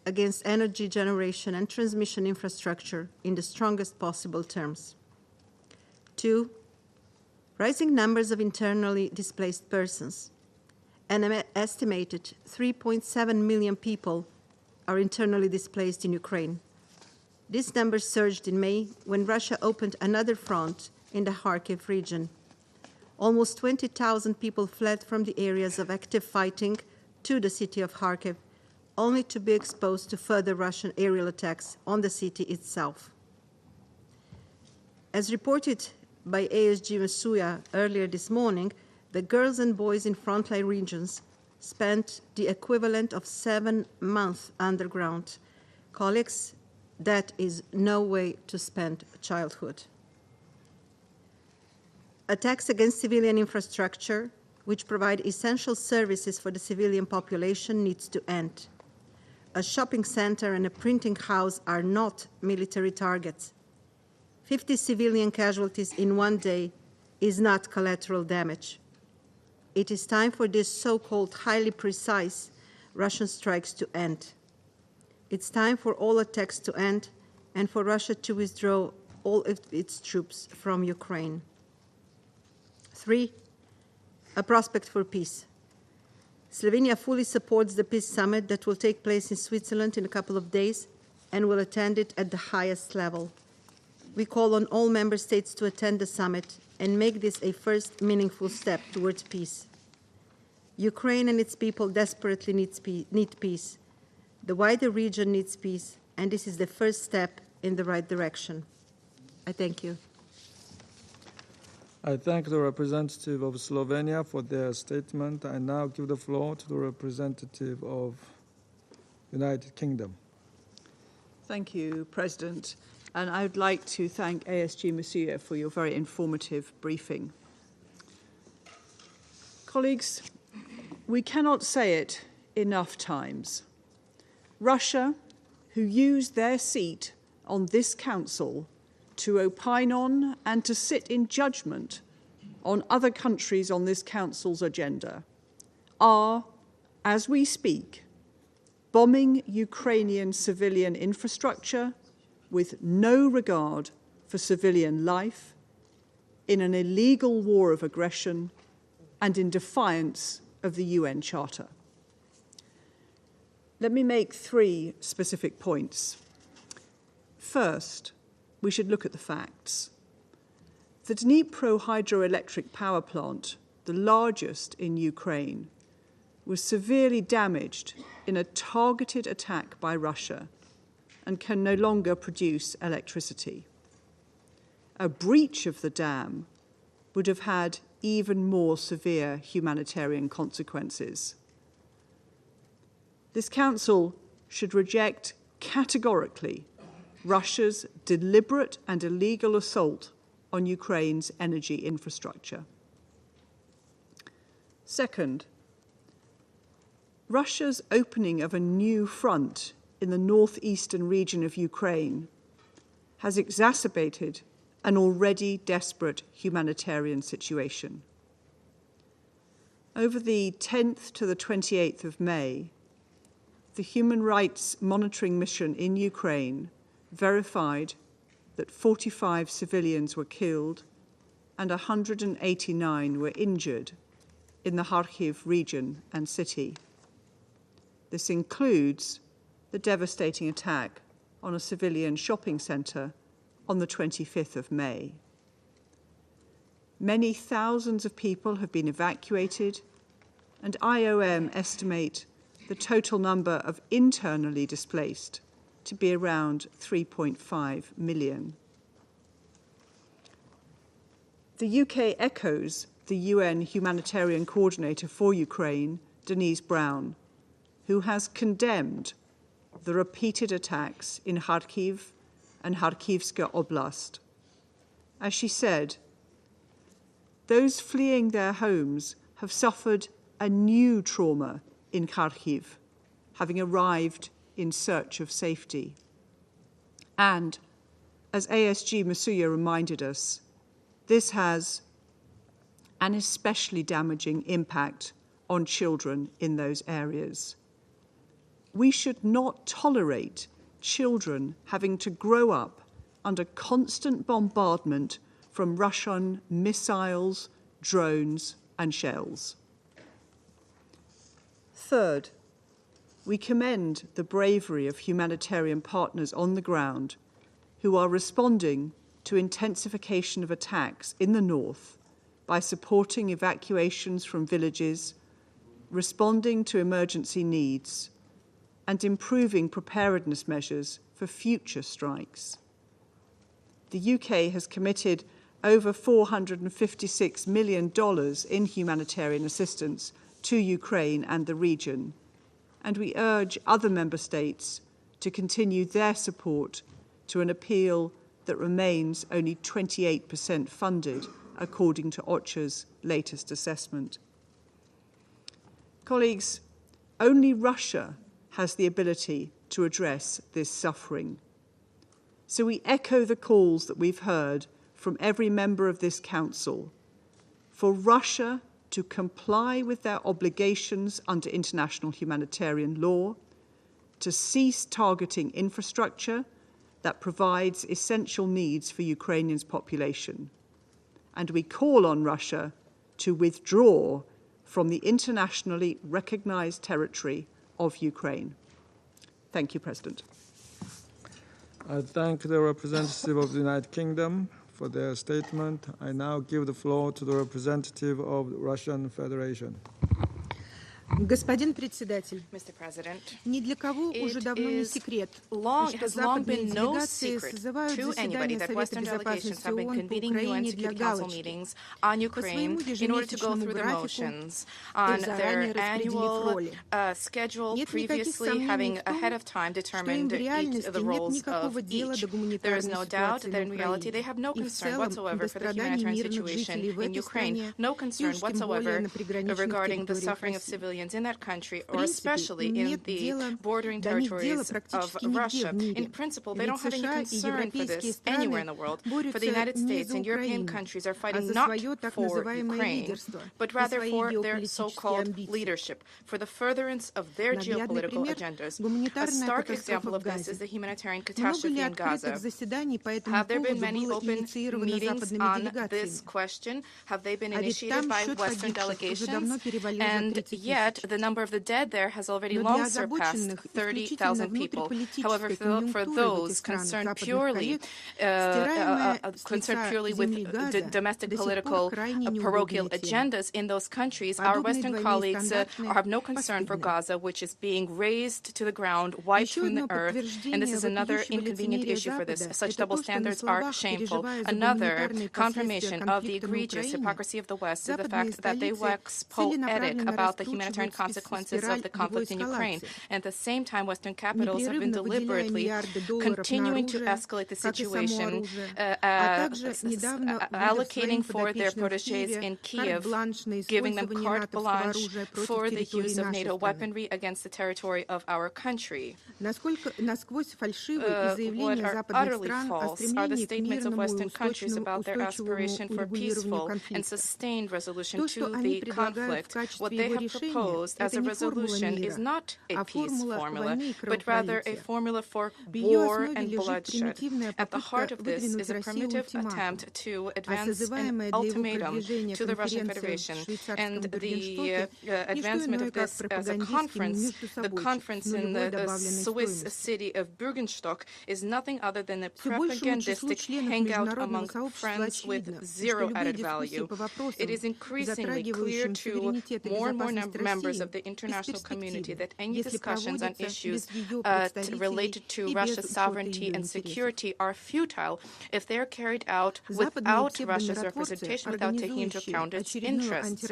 against energy generation and transmission infrastructure in the strongest possible terms. 2, rising numbers of internally displaced persons. An estimated 3.7 million people are internally displaced in Ukraine. This number surged in May when Russia opened another front in the Kharkiv region. Almost 20,000 people fled from the areas of active fighting to the city of Kharkiv, only to be exposed to further Russian aerial attacks on the city itself. As reported by ASG Masuya earlier this morning, the girls and boys in frontline regions spent the equivalent of 7 months underground. Colleagues, that is no way to spend childhood. Attacks against civilian infrastructure, which provide essential services for the civilian population, needs to end. A shopping center and a printing house are not military targets. 50 civilian casualties in one day is not collateral damage. It is time for these so-called highly precise Russian strikes to end. It's time for all attacks to end and for Russia to withdraw all of its troops from Ukraine. 3, a prospect for peace. Slovenia fully supports the peace summit that will take place in Switzerland in a couple of days and will attend it at the highest level. We call on all member states to attend the summit and make this a first meaningful step towards peace. Ukraine and its people desperately need peace. The wider region needs peace, and this is the first step in the right direction. I thank you. I thank the representative of Slovenia for their statement. I now give the floor to the representative of United Kingdom. Thank you, President. And I would like to thank ASG Masuya for your very informative briefing. Colleagues, we cannot say it enough times. Russia, who used their seat on this council to opine on and to sit in judgment on other countries on this council's agenda, are, as we speak, bombing Ukrainian civilian infrastructure with no regard for civilian life, in an illegal war of aggression, and in defiance of the UN Charter. Let me make 3 specific points. First, we should look at the facts. The Dnipro hydroelectric power plant, the largest in Ukraine, was severely damaged in a targeted attack by Russia and can no longer produce electricity. A breach of the dam would have had even more severe humanitarian consequences. This Council should reject categorically Russia's deliberate and illegal assault on Ukraine's energy infrastructure. Second, Russia's opening of a new front in the northeastern region of Ukraine has exacerbated an already desperate humanitarian situation. Over the 10th to the 28th of May, the Human Rights Monitoring Mission in Ukraine verified that 45 civilians were killed and 189 were injured in the Kharkiv region and city. This includes the devastating attack on a civilian shopping centre on the 25th of May. Many thousands of people have been evacuated, and IOM estimate the total number of internally displaced to be around 3.5 million. The UK echoes the UN Humanitarian Coordinator for Ukraine, Denise Brown, who has condemned the repeated attacks in Kharkiv and Kharkivska Oblast. As she said, those fleeing their homes have suffered a new trauma in Kharkiv, having arrived in search of safety. And, as ASG Masuya reminded us, this has an especially damaging impact on children in those areas. We should not tolerate children having to grow up under constant bombardment from Russian missiles, drones, and shells. Third, we commend the bravery of humanitarian partners on the ground who are responding to intensification of attacks in the north by supporting evacuations from villages, responding to emergency needs, and improving preparedness measures for future strikes. The UK has committed over $456 million in humanitarian assistance to Ukraine and the region, and we urge other member states to continue their support to an appeal that remains only 28% funded, according to OCHA's latest assessment. Colleagues, only Russia has the ability to address this suffering. So we echo the calls that we've heard from every member of this Council for Russia to comply with their obligations under international humanitarian law, to cease targeting infrastructure that provides essential needs for Ukrainians' population. And we call on Russia to withdraw from the internationally recognized territory of Ukraine. Thank you, President. I thank the representative of the United Kingdom for their statement. I now give the floor to the representative of the Russian Federation. Господин председатель, ни для кого уже давно не секрет, что западные делегации созывают заседания Совета Безопасности ООН по Украине для галочки, по своему ежемесячному графику и заранее распределив роли. Нет никаких сомнений в том, что им в реальности нет никакого дела до гуманитарной ситуации на Украине и в целом до страданий мирных жителей в этой стране, и уж тем более на приграничных территориях России. In that country, or especially in the bordering territories of Russia. In principle, they don't have any concern for this anywhere in the world. For the United States and European countries are fighting not for Ukraine, but rather for their so-called leadership, for the furtherance of their geopolitical agendas. A stark example of this is the humanitarian catastrophe in Gaza. Have there been many open meetings on this question? Have they been initiated by Western delegations? And yet, the number of the dead there has already long surpassed 30,000 people. However, for those concerned purely with the domestic political parochial agendas in those countries, our Western colleagues have no concern for Gaza, which is being razed to the ground, wiped from the earth, and this is another inconvenient issue for this. Such double standards are shameful. Another confirmation of the egregious hypocrisy of the West is the fact that they wax poetic about the humanitarian consequences of the conflict in Ukraine. And at the same time, Western capitals have been deliberately continuing to escalate the situation, allocating for their protégés in Kiev, giving them carte blanche for the use of NATO weaponry against the territory of our country. What are utterly false are the statements of Western countries about their aspiration for peaceful and sustained resolution to the conflict. What they have proposed proposed as a resolution is not a peace formula, but rather a formula for war and bloodshed. At the heart of this is a primitive attempt to advance an ultimatum to the Russian Federation, and the advancement of this as a conference, the conference in the Swiss city of Bürgenstock, is nothing other than a propagandistic hangout among friends with zero added value. It is increasingly clear to more and more members of the international community that any discussions on issues related to Russia's sovereignty and security are futile if they are carried out without Russia's representation, without taking into account its interests.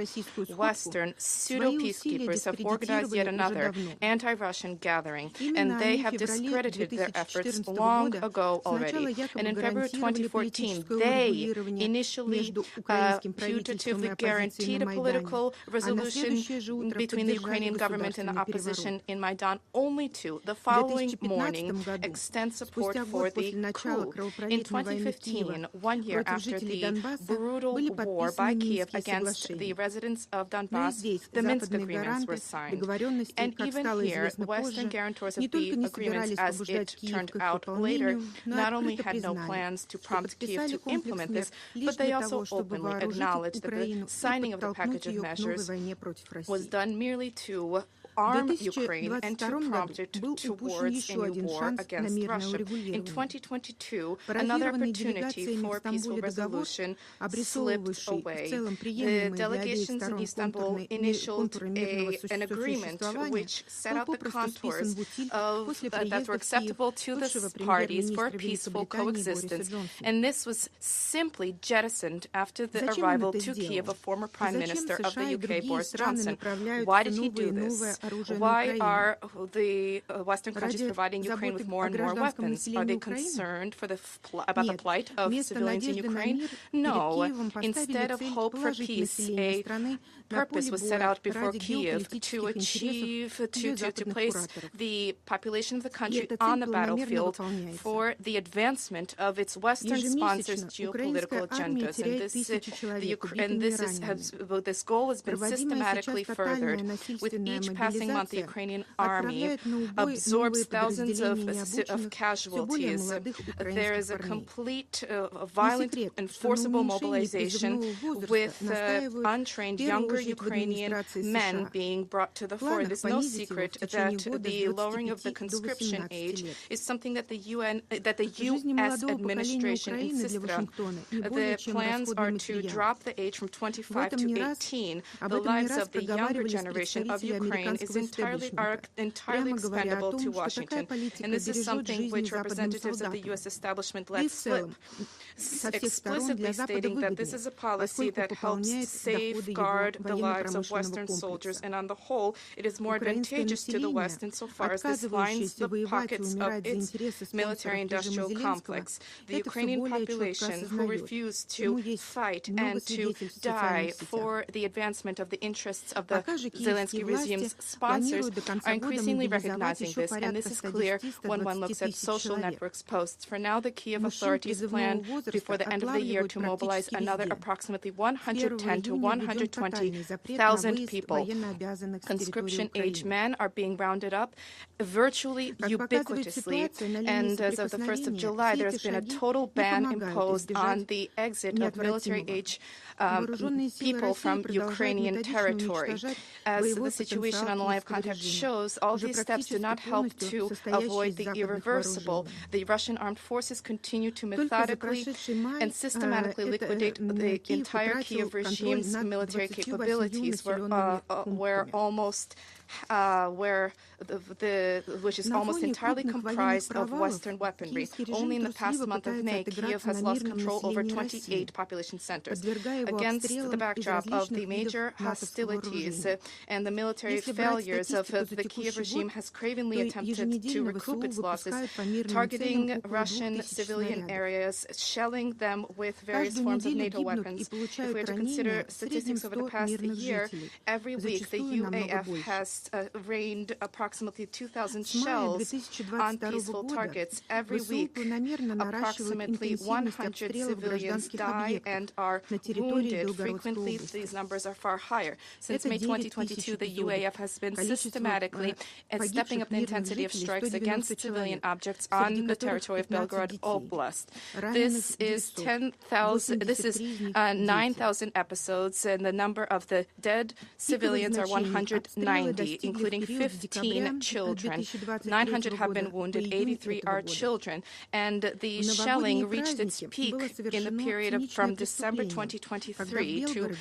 Western pseudo-peacekeepers have organized yet another anti-Russian gathering, and they have discredited their efforts long ago already. And in February 2014, they initially putatively guaranteed a political resolution between the Ukrainian government and the opposition in Maidan, only to the following morning extend support for the coup. In 2015, 1 year after the brutal war by Kiev against the residents of Donbass, the Minsk agreements were signed. And even here, Western guarantors of the agreements, as it turned out later, not only had no plans to prompt Kiev to implement this, but they also openly acknowledged that the signing of the package of measures was done merely to arm Ukraine and to prompt it towards a new war against Russia. In 2022, another opportunity for peaceful resolution slipped away. The delegations in Istanbul initialed an agreement which set out the contours that were acceptable to the parties for peaceful coexistence, and this was simply jettisoned after the arrival to Kiev of former Prime Minister of the UK, Boris Johnson. Why did he do this? Why are the Western countries providing Ukraine with more and more weapons? Are they concerned about the plight of civilians in Ukraine? No. Instead of hope for peace, a purpose was set out before Kiev to achieve, to place the population of the country on the battlefield for the advancement of its Western sponsors' geopolitical agendas. And this goal has been systematically furthered. With each passing month, the Ukrainian army absorbs thousands of casualties. There is a complete, violent and forcible mobilization with untrained younger Ukrainian men being brought to the fore. It is no secret that the lowering of the conscription age is something that the U.S. administration insisted on. The plans are to drop the age from 25 to 18. The lives of the younger generation of Ukraine are entirely expendable to Washington. And this is something which representatives of the U.S. establishment let slip, explicitly stating that this is a policy that helps safeguard the lives of Western soldiers, and on the whole, it is more advantageous to the West insofar as this lines the pockets of its military-industrial complex. The Ukrainian population, who refuse to fight and to die for the advancement of the interests of the Zelensky regime's sponsors, are increasingly recognizing this, and this is clear when one looks at social networks posts. For now, the Kiev authorities plan before the end of the year to mobilize another approximately 110 to 120,000 people. Conscription-age men are being rounded up virtually ubiquitously, and as of the 1st of July, there has been a total ban imposed on the exit of military-age people from Ukrainian territory. As the situation on the line of contact shows, all these steps do not help to avoid the irreversible. The Russian armed forces continue to methodically and systematically liquidate the entire Kiev regime's military capabilities, which is almost entirely comprised of Western weaponry. Only in the past month of May, Kiev has lost control over 28 population centers. Against the backdrop of the major hostilities and the military failures of the Kiev regime has cravenly attempted to recoup its losses, targeting Russian civilian areas, shelling them with various forms of NATO weapons. If we are to consider statistics over the past year, every week the UAF has rained approximately 2,000 shells on peaceful targets. Every week, approximately 100 civilians die and are wounded. Frequently, these numbers are far higher. Since May 2022, the UAF has been systematically stepping up the intensity of strikes against civilian objects on the territory of Belgorod Oblast. This is 9,000 episodes, and the number of the dead civilians are 190, including 15 children. 900 have been wounded, 83 are children. And the shelling reached its peak in the period from December 2023 to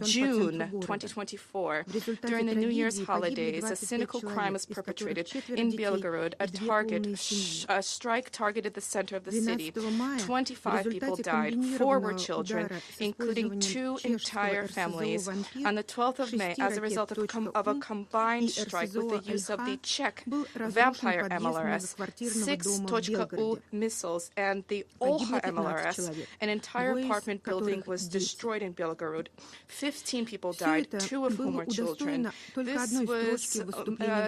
June 2024. During the New Year's holidays, a cynical crime was perpetrated in Belgorod. A strike targeted the center of the city. 25 people died. 4 were children, including 2 entire families. On the 12th of May, as a result of a combined strike with the use of the Czech Vampire MLRS, 6 Tochka-U missiles, and the Olha MLRS, an entire apartment building was destroyed in Belgorod. 15 people died, 2 of whom were children. This was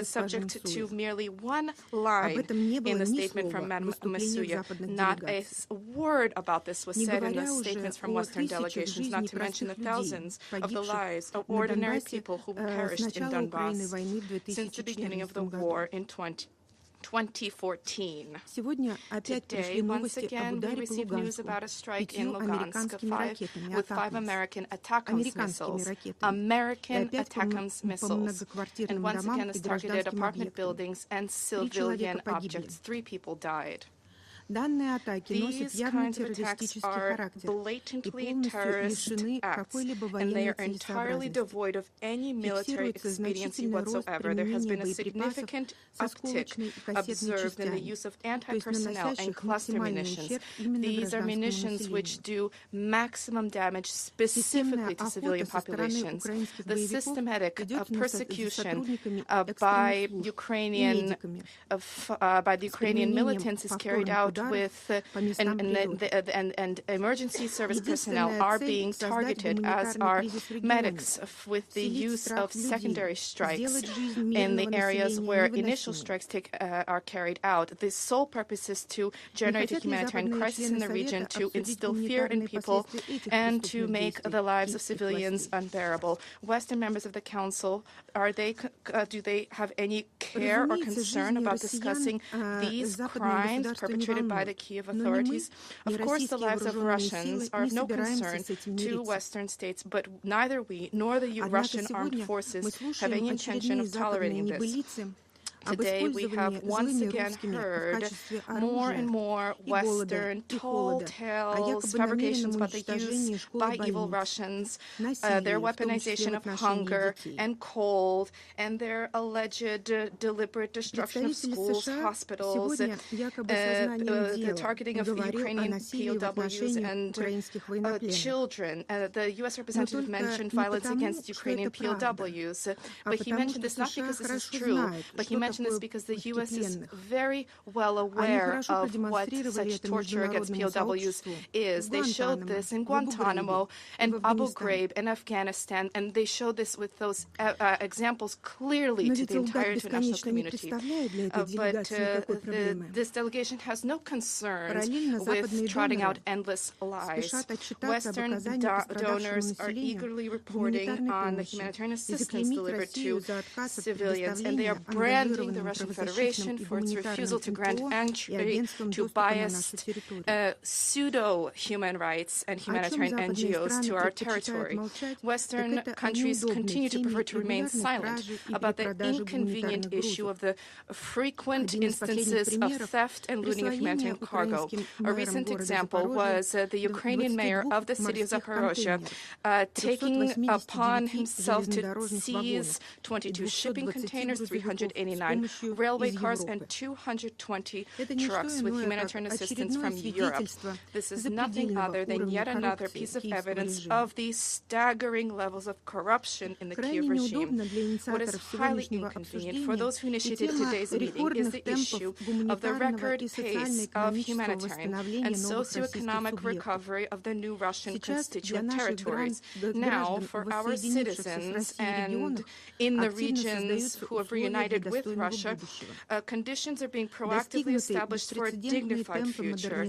subject to merely one line in the statement from Madam Masuya. Not a word about this was said in the statements from Western delegations, not to mention the thousands of the lives of ordinary people who perished in Donbass since the beginning of the war in 2014. Today, once again, we received news about a strike in Lugansk with 5 American ATACMS missiles. American ATACMS missiles. And once again, this targeted apartment buildings and civilian objects. 3 people died. These kinds of attacks are blatantly terrorist acts, and they are entirely devoid of any military expediency whatsoever. There has been a significant uptick observed in the use of anti-personnel and cluster munitions. These are munitions which do maximum damage specifically to civilian populations. The systematic persecution by the Ukrainian militants is carried out with and emergency service personnel are being targeted, as are medics, with the use of secondary strikes in the areas where initial strikes are carried out. The sole purpose is to generate a humanitarian crisis in the region, to instill fear in people, and to make the lives of civilians unbearable. Western members of the Council, do they have any care or concern about discussing these crimes perpetrated by the Kiev authorities? Of course, the lives of Russians are of no concern to Western states, but neither we nor the Russian armed forces have any intention of tolerating this. Today, we have once again heard more and more Western tall tales, fabrications about the use by evil Russians, their weaponization of hunger and cold, and their alleged deliberate destruction of schools, hospitals, the targeting of Ukrainian POWs and children. The U.S. representative mentioned violence against Ukrainian POWs, but he mentioned this not because this is true, but he mentioned this because the U.S. is very well aware of what such torture against POWs is. They showed this in Guantanamo and Abu Ghraib in Afghanistan, and they showed this with those examples clearly to the entire international community. But this delegation has no concerns with trotting out endless lies. Western donors are eagerly reporting on the humanitarian assistance delivered to civilians, and they are branding the Russian Federation for its refusal to grant entry to biased pseudo-human rights and humanitarian NGOs to our territory. Western countries continue to prefer to remain silent about the inconvenient issue of the frequent instances of theft and looting of humanitarian cargo. A recent example was the Ukrainian mayor of the city of Zaporozhye taking upon himself to seize 22 shipping containers, 389 39 railway cars and 220 trucks with humanitarian assistance from Europe. This is nothing other than yet another piece of evidence of the staggering levels of corruption in the Kyiv regime. What is highly inconvenient for those who initiated today's meeting is the issue of the record pace of humanitarian and socioeconomic recovery of the new Russian constituent territories. Now, for our citizens and in the regions who have reunited with Russia, conditions are being proactively established for a dignified future.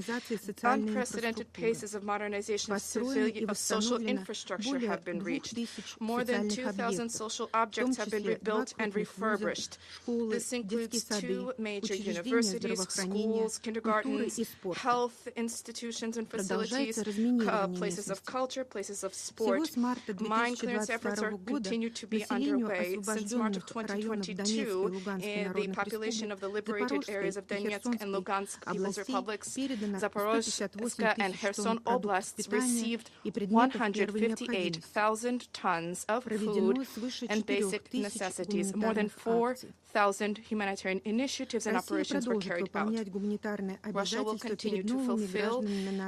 Unprecedented paces of modernization of social infrastructure have been reached. More than 2,000 social objects have been rebuilt and refurbished. This includes 2 major universities, schools, kindergartens, health institutions and facilities, places of culture, places of sport. Mine clearance efforts continue to be underway. Since March of 2022, the population of the liberated areas of Donetsk and Lugansk People's Republics, Zaporozhye and Kherson oblasts received 158,000 tons of food and basic necessities. More than 4,000 humanitarian initiatives and operations were carried out. Russia will continue to fulfill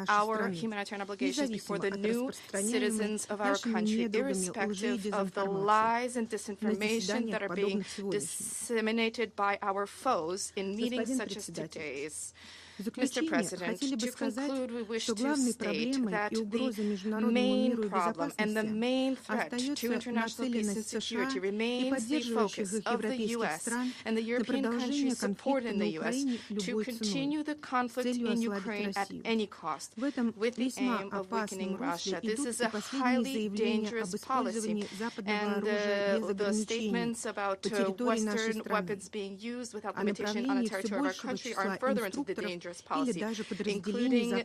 our humanitarian obligations before the new citizens of our country, irrespective of the lies and disinformation that are being disseminated by our foes in meetings such as today's. Mr. President, to conclude, we wish to state that the main problem and the main threat to international peace and security remains the focus of the U.S. and the European countries supporting the U.S. to continue the conflict in Ukraine at any cost, with the aim of weakening Russia. This is a highly dangerous policy, and the statements about Western weapons being used without limitation on the territory of our country are in furtherance of the dangerous policy, including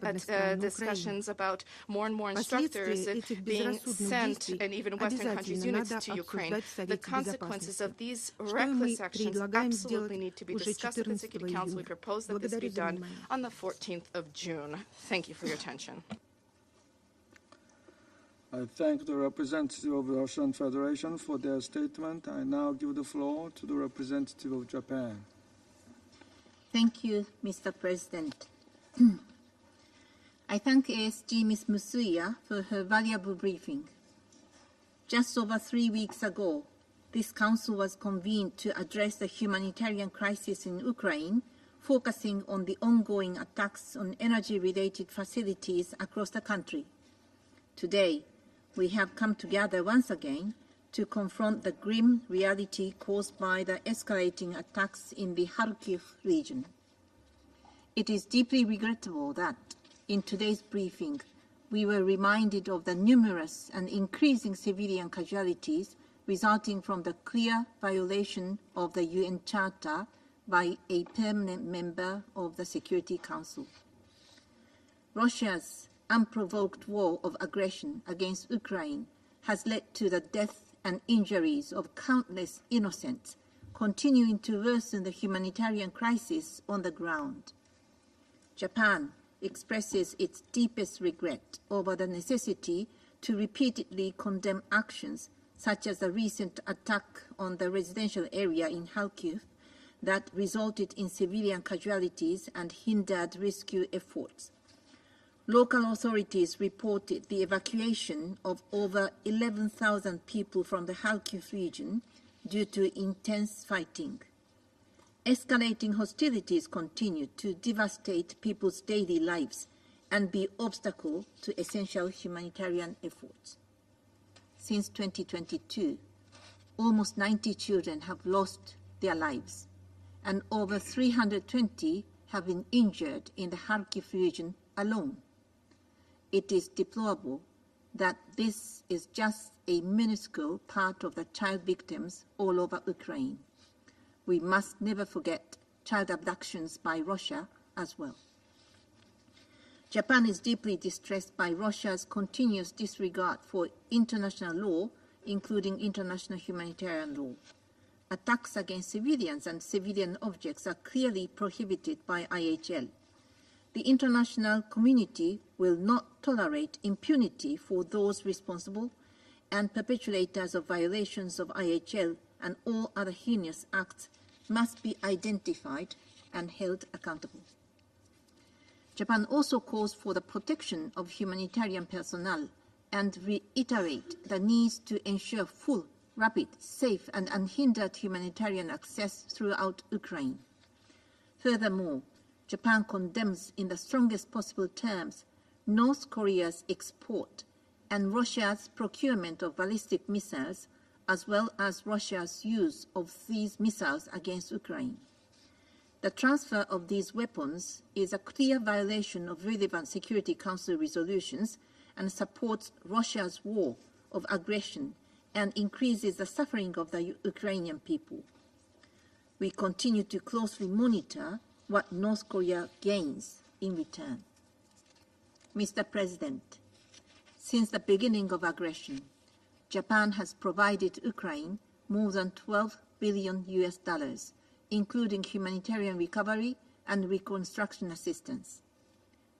discussions about more and more instructors being sent, and even Western countries' units to Ukraine. The consequences of these reckless actions absolutely need to be discussed at the Security Council. We propose that this be done on the 14th of June. Thank you for your attention. I thank the representative of the Russian Federation for their statement. I now give the floor to the representative of Japan. Thank you, Mr. President. I thank ASG Ms. Musuya for her valuable briefing. Just over 3 weeks ago, this council was convened to address the humanitarian crisis in Ukraine, focusing on the ongoing attacks on energy-related facilities across the country. Today, we have come together once again to confront the grim reality caused by the escalating attacks in the Kharkiv region. It is deeply regrettable that, in today's briefing, we were reminded of the numerous and increasing civilian casualties resulting from the clear violation of the UN Charter by a permanent member of the Security Council. Russia's unprovoked war of aggression against Ukraine has led to the death and injuries of countless innocents, continuing to worsen the humanitarian crisis on the ground. Japan expresses its deepest regret over the necessity to repeatedly condemn actions such as the recent attack on the residential area in Kharkiv that resulted in civilian casualties and hindered rescue efforts. Local authorities reported the evacuation of over 11,000 people from the Kharkiv region due to intense fighting. Escalating hostilities continue to devastate people's daily lives and be an obstacle to essential humanitarian efforts. Since 2022, almost 90 children have lost their lives, and over 320 have been injured in the Kharkiv region alone. It is deplorable that this is just a minuscule part of the child victims all over Ukraine. We must never forget child abductions by Russia as well. Japan is deeply distressed by Russia's continuous disregard for international law, including international humanitarian law. Attacks against civilians and civilian objects are clearly prohibited by IHL. The international community will not tolerate impunity for those responsible and perpetrators of violations of IHL and all other heinous acts must be identified and held accountable. Japan also calls for the protection of humanitarian personnel and reiterate the need to ensure full, rapid, safe, and unhindered humanitarian access throughout Ukraine. Furthermore, Japan condemns in the strongest possible terms North Korea's export and Russia's procurement of ballistic missiles, as well as Russia's use of these missiles against Ukraine. The transfer of these weapons is a clear violation of relevant Security Council resolutions and supports Russia's war of aggression and increases the suffering of the Ukrainian people. We continue to closely monitor what North Korea gains in return. Mr. President, since the beginning of aggression, Japan has provided Ukraine more than $12 billion, including humanitarian recovery and reconstruction assistance.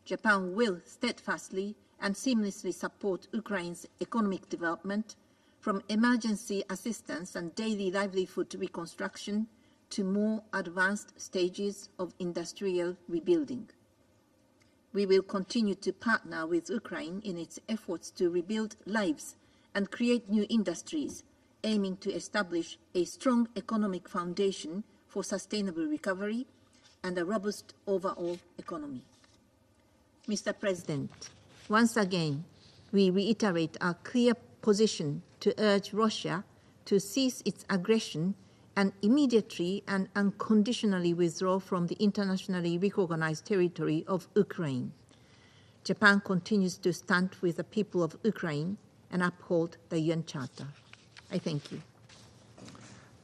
Japan will steadfastly and seamlessly support Ukraine's economic development, from emergency assistance and daily livelihood reconstruction to more advanced stages of industrial rebuilding. We will continue to partner with Ukraine in its efforts to rebuild lives and create new industries, aiming to establish a strong economic foundation for sustainable recovery and a robust overall economy. Mr. President, once again, we reiterate our clear position to urge Russia to cease its aggression and immediately and unconditionally withdraw from the internationally recognized territory of Ukraine. Japan continues to stand with the people of Ukraine and uphold the UN Charter. I thank you.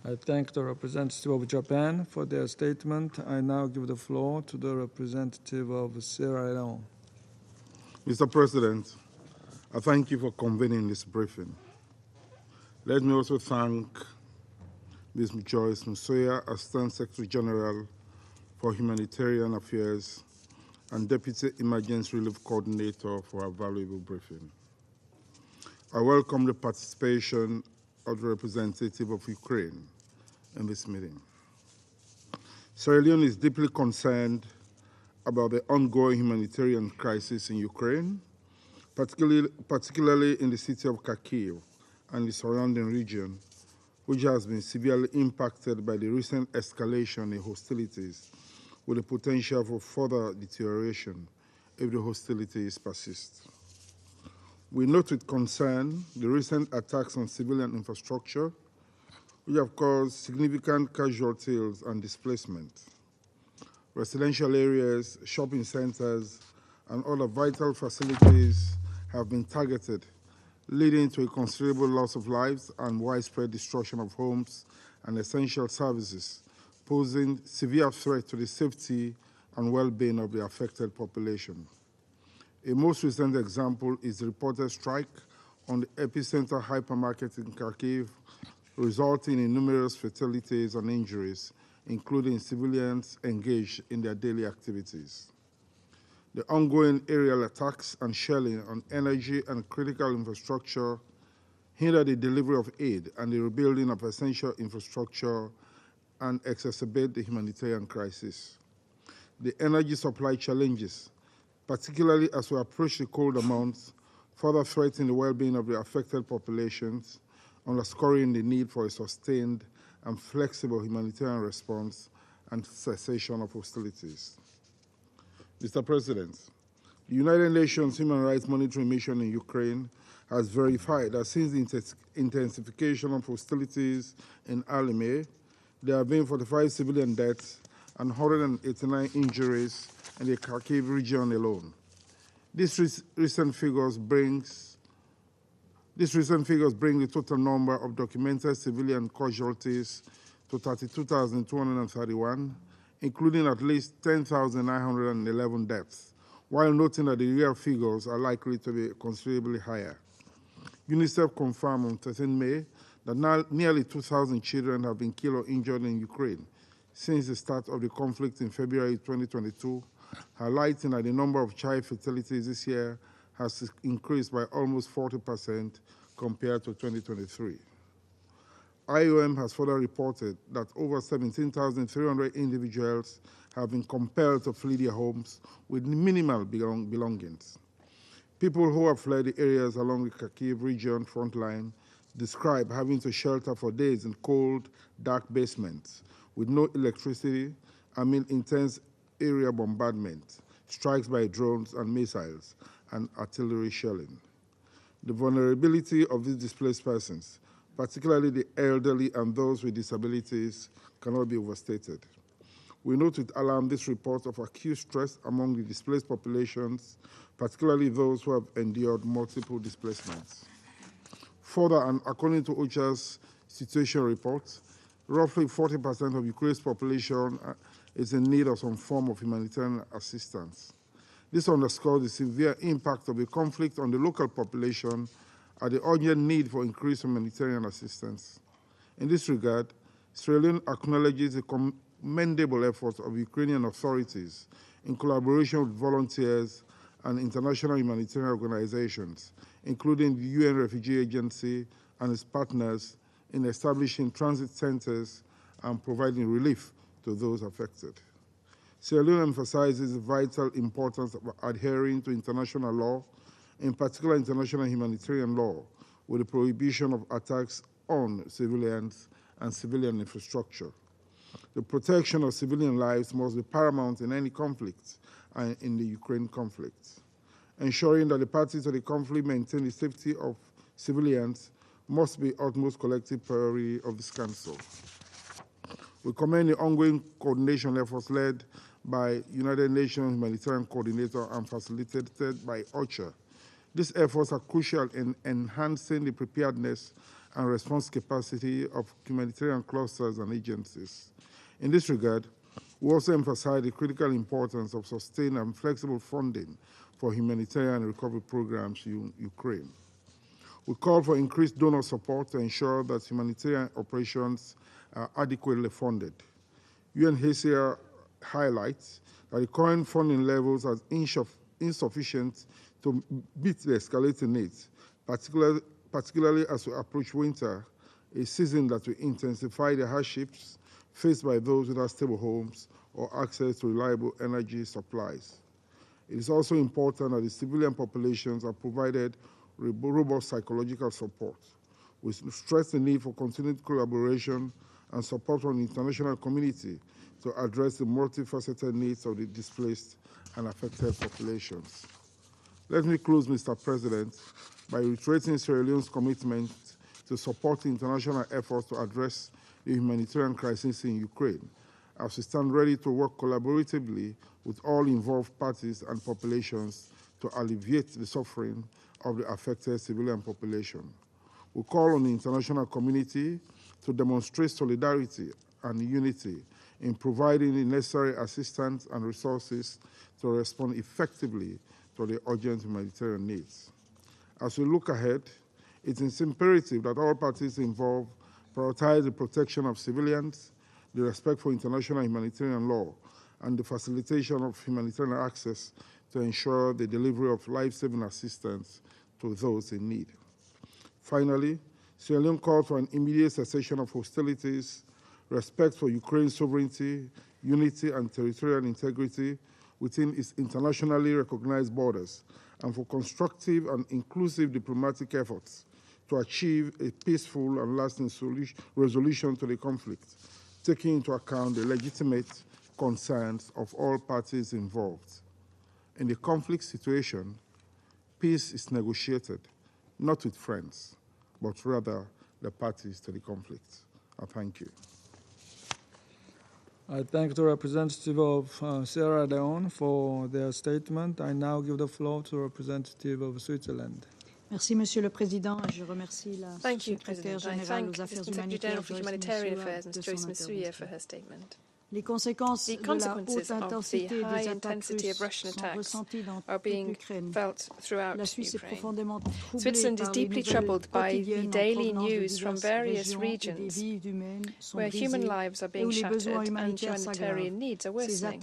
I thank the representative of Japan for their statement. I now give the floor to the representative of Sierra Leone. Mr. President, I thank you for convening this briefing. Let me also thank Ms. Joyce Msuya, Assistant Secretary General for Humanitarian Affairs and Deputy Emergency Relief Coordinator, for a valuable briefing. I welcome the participation of the representative of Ukraine in this meeting. Sierra Leone is deeply concerned about the ongoing humanitarian crisis in Ukraine, particularly in the city of Kharkiv and the surrounding region, which has been severely impacted by the recent escalation in hostilities, with the potential for further deterioration if the hostilities persist. We note with concern the recent attacks on civilian infrastructure, which have caused significant casualties and displacement. Residential areas, shopping centers, and other vital facilities have been targeted, leading to a considerable loss of lives and widespread destruction of homes and essential services, posing severe threat to the safety and well-being of the affected population. A most recent example is the reported strike on the epicenter hypermarket in Kharkiv, resulting in numerous fatalities and injuries, including civilians engaged in their daily activities. The ongoing aerial attacks and shelling on energy and critical infrastructure hinder the delivery of aid and the rebuilding of essential infrastructure and exacerbate the humanitarian crisis. The energy supply challenges, particularly as we approach the colder months, further threaten the well-being of the affected populations, underscoring the need for a sustained and flexible humanitarian response and cessation of hostilities. Mr. President, the United Nations Human Rights Monitoring Mission in Ukraine has verified that since the intensification of hostilities in early May, there have been 45 civilian deaths and 189 injuries in the Kharkiv region alone. These recent figures bring the total number of documented civilian casualties to 32,231, including at least 10,911 deaths, while noting that the real figures are likely to be considerably higher. UNICEF confirmed on 13 May that nearly 2,000 children have been killed or injured in Ukraine since the start of the conflict in February 2022, highlighting that the number of child fatalities this year has increased by almost 40% compared to 2023. IOM has further reported that over 17,300 individuals have been compelled to flee their homes with minimal belongings. People who have fled the areas along the Kharkiv region front line describe having to shelter for days in cold, dark basements with no electricity amid intense area bombardment, strikes by drones and missiles, and artillery shelling. The vulnerability of these displaced persons, particularly the elderly and those with disabilities, cannot be overstated. We note with alarm this report of acute stress among the displaced populations, particularly those who have endured multiple displacements. Further, and according to OCHA's situation report, roughly 40% of Ukraine's population is in need of some form of humanitarian assistance. This underscores the severe impact of the conflict on the local population and the urgent need for increased humanitarian assistance. In this regard, Sierra Leone acknowledges the commendable efforts of Ukrainian authorities in collaboration with volunteers and international humanitarian organizations, including the UN Refugee Agency and its partners, in establishing transit centers and providing relief to those affected. Sierra Leone emphasizes the vital importance of adhering to international law, in particular international humanitarian law, with the prohibition of attacks on civilians and civilian infrastructure. The protection of civilian lives must be paramount in any conflict and in the Ukraine conflict. Ensuring that the parties to the conflict maintain the safety of civilians must be utmost collective priority of this Council. We commend the ongoing coordination efforts led by United Nations Humanitarian Coordinator and facilitated by OCHA. These efforts are crucial in enhancing the preparedness and response capacity of humanitarian clusters and agencies. In this regard, we also emphasize the critical importance of sustained and flexible funding for humanitarian recovery programs in Ukraine. We call for increased donor support to ensure that humanitarian operations are adequately funded. UNHCR highlights that the current funding levels are insufficient to meet the escalating needs, particularly as we approach winter, a season that will intensify the hardships faced by those without stable homes or access to reliable energy supplies. It is also important that the civilian populations are provided robust psychological support. We stress the need for continued collaboration and support from the international community to address the multifaceted needs of the displaced and affected populations. Let me close, Mr. President, by reiterating Sierra Leone's commitment to support international efforts to address the humanitarian crisis in Ukraine, as we stand ready to work collaboratively with all involved parties and populations to alleviate the suffering of the affected civilian population. We call on the international community to demonstrate solidarity and unity in providing the necessary assistance and resources to respond effectively to the urgent humanitarian needs. As we look ahead, it is imperative that all parties involved prioritize the protection of civilians, the respect for international humanitarian law, and the facilitation of humanitarian access to ensure the delivery of life-saving assistance to those in need. Finally, Sierra Leone called for an immediate cessation of hostilities, respect for Ukraine's sovereignty, unity, and territorial integrity within its internationally recognized borders, and for constructive and inclusive diplomatic efforts to achieve a peaceful and lasting resolution to the conflict, taking into account the legitimate concerns of all parties involved. In the conflict situation, peace is negotiated, not with friends, but rather the parties to the conflict. I thank you. I thank the representative of Sierra Leone for their statement. I now give the floor to the representative of Switzerland. Merci, Monsieur le Président. Je remercie la secrétaire générale aux affaires humanitaires, Ms. Joyce Msuya, for her statement. Les conséquences the consequences of the high intensity of Russian attacks are being felt throughout Ukraine. Switzerland is deeply troubled by the daily news from various regions where human lives are being shattered and humanitarian needs are worsening.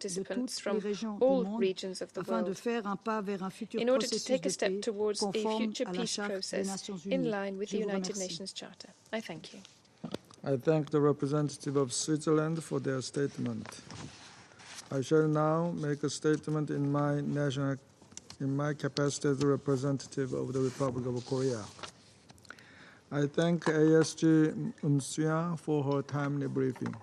participants from all regions of the world in order to take a step towards a future peace process in line with the United Nations Charter. I thank you. I thank the representative of Switzerland for their statement. I shall now make a statement in my capacity as the representative of the Republic of Korea. I thank ASG Unsuya for her timely briefing.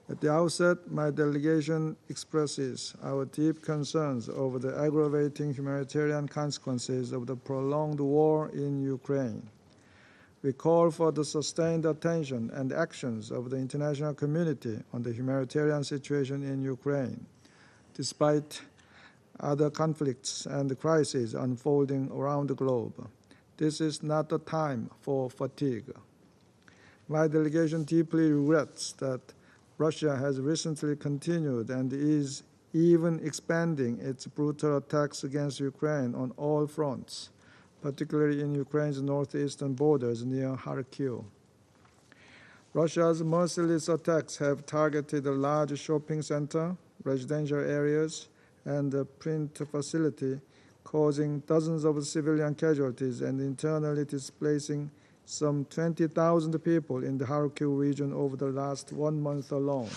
At the outset, my delegation expresses our deep concerns over the aggravating humanitarian consequences of the prolonged war in Ukraine. We call for the sustained attention and actions of the international community on the humanitarian situation in Ukraine, despite other conflicts and crises unfolding around the globe. This is not a time for fatigue. My delegation deeply regrets that Russia has recently continued and is even expanding its brutal attacks against Ukraine on all fronts, particularly in Ukraine's northeastern borders near Kharkiv. Russia's merciless attacks have targeted a large shopping center, residential areas, and a print facility, causing dozens of civilian casualties and internally displacing some 20,000 people in the Kharkiv region over the last 1 month alone.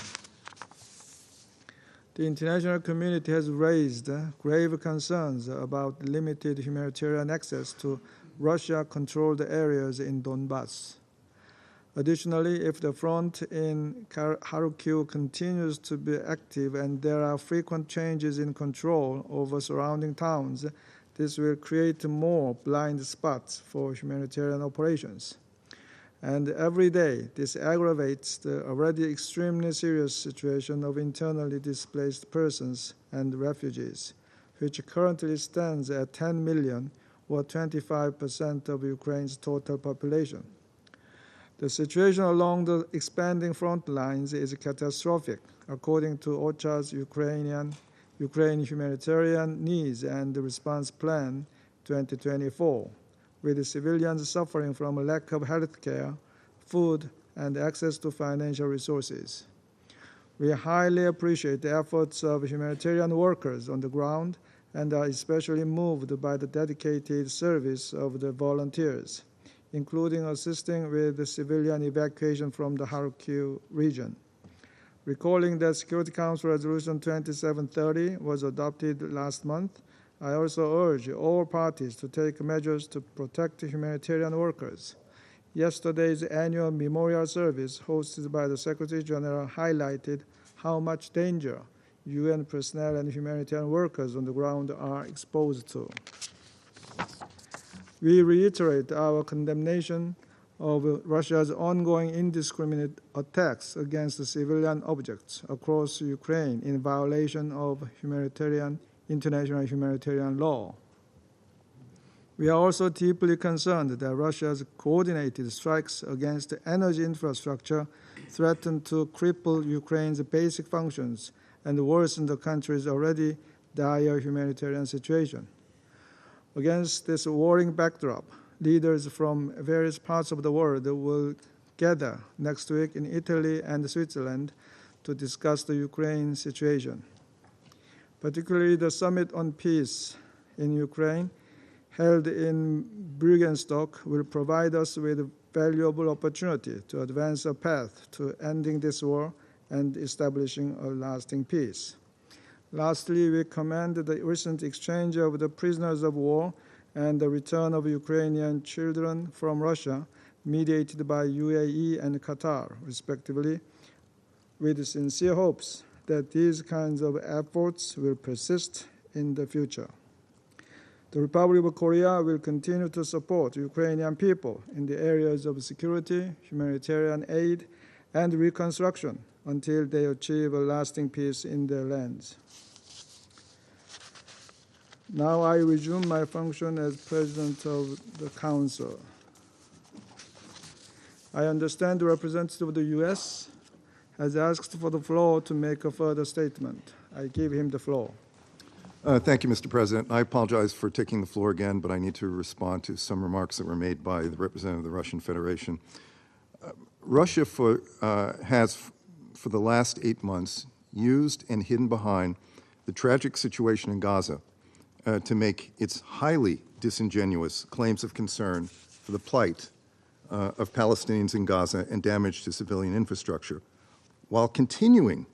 The international community has raised grave concerns about limited humanitarian access to Russia-controlled areas in Donbass. Additionally, if the front in Kharkiv continues to be active and there are frequent changes in control over surrounding towns, this will create more blind spots for humanitarian operations. And every day, this aggravates the already extremely serious situation of internally displaced persons and refugees, which currently stands at 10 million, or 25% of Ukraine's total population. The situation along the expanding front lines is catastrophic, according to OCHA's Ukraine Humanitarian Needs and Response Plan 2024, with civilians suffering from a lack of health care, food, and access to financial resources. We highly appreciate the efforts of humanitarian workers on the ground and are especially moved by the dedicated service of the volunteers, including assisting with the civilian evacuation from the Kharkiv region. Recalling that Security Council Resolution 2730 was adopted last month, I also urge all parties to take measures to protect humanitarian workers. Yesterday's annual memorial service hosted by the Secretary General highlighted how much danger UN personnel and humanitarian workers on the ground are exposed to. We reiterate our condemnation of Russia's ongoing indiscriminate attacks against civilian objects across Ukraine in violation of international humanitarian law. We are also deeply concerned that Russia's coordinated strikes against energy infrastructure threaten to cripple Ukraine's basic functions and worsen the country's already dire humanitarian situation. Against this worrying backdrop, leaders from various parts of the world will gather next week in Italy and Switzerland to discuss the Ukraine situation. Particularly the Summit on Peace in Ukraine, held in Bruggenstock, will provide us with a valuable opportunity to advance a path to ending this war and establishing a lasting peace. Lastly, we commend the recent exchange of the prisoners of war and the return of Ukrainian children from Russia, mediated by UAE and Qatar, respectively, with sincere hopes that these kinds of efforts will persist in the future. The Republic of Korea will continue to support Ukrainian people in the areas of security, humanitarian aid, and reconstruction until they achieve a lasting peace in their lands. Now I resume my function as President of the Council. I understand the representative of the U.S. has asked for the floor to make a further statement. I give him the floor. Thank you, Mr. President. I apologize for taking the floor again, but I need to respond to some remarks that were made by the representative of the Russian Federation. Russia has, for the last 8 months, used and hidden behind the tragic situation in Gaza to make its highly disingenuous claims of concern for the plight of Palestinians in Gaza and damage to civilian infrastructure, while continuing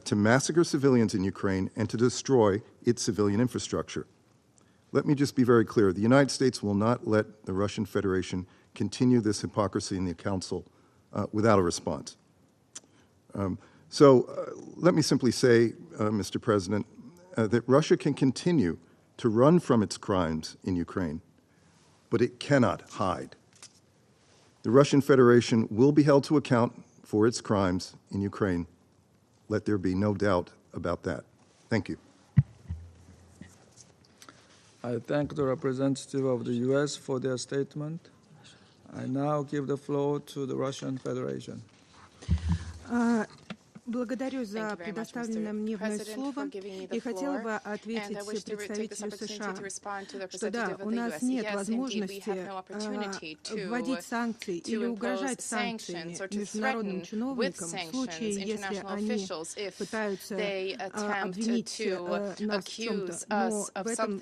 to massacre civilians in Ukraine and to destroy its civilian infrastructure. Let me just be very clear. The United States will not let the Russian Federation continue this hypocrisy in the Council without a response. Let me simply say, Mr. President, that Russia can continue to run from its crimes in Ukraine, but it cannot hide. The Russian Federation will be held to account for its crimes in Ukraine. Let there be no doubt about that. Thank you. I thank the representative of the U.S. for their statement. I now give the floor to the Russian Federation. Благодарю за предоставленное мне вновь слово и хотела бы ответить представителю США, что да, у нас нет возможности вводить санкции или угрожать санкциями международным чиновникам в случае, если они пытаются обвинить нас в чем-то, но в этом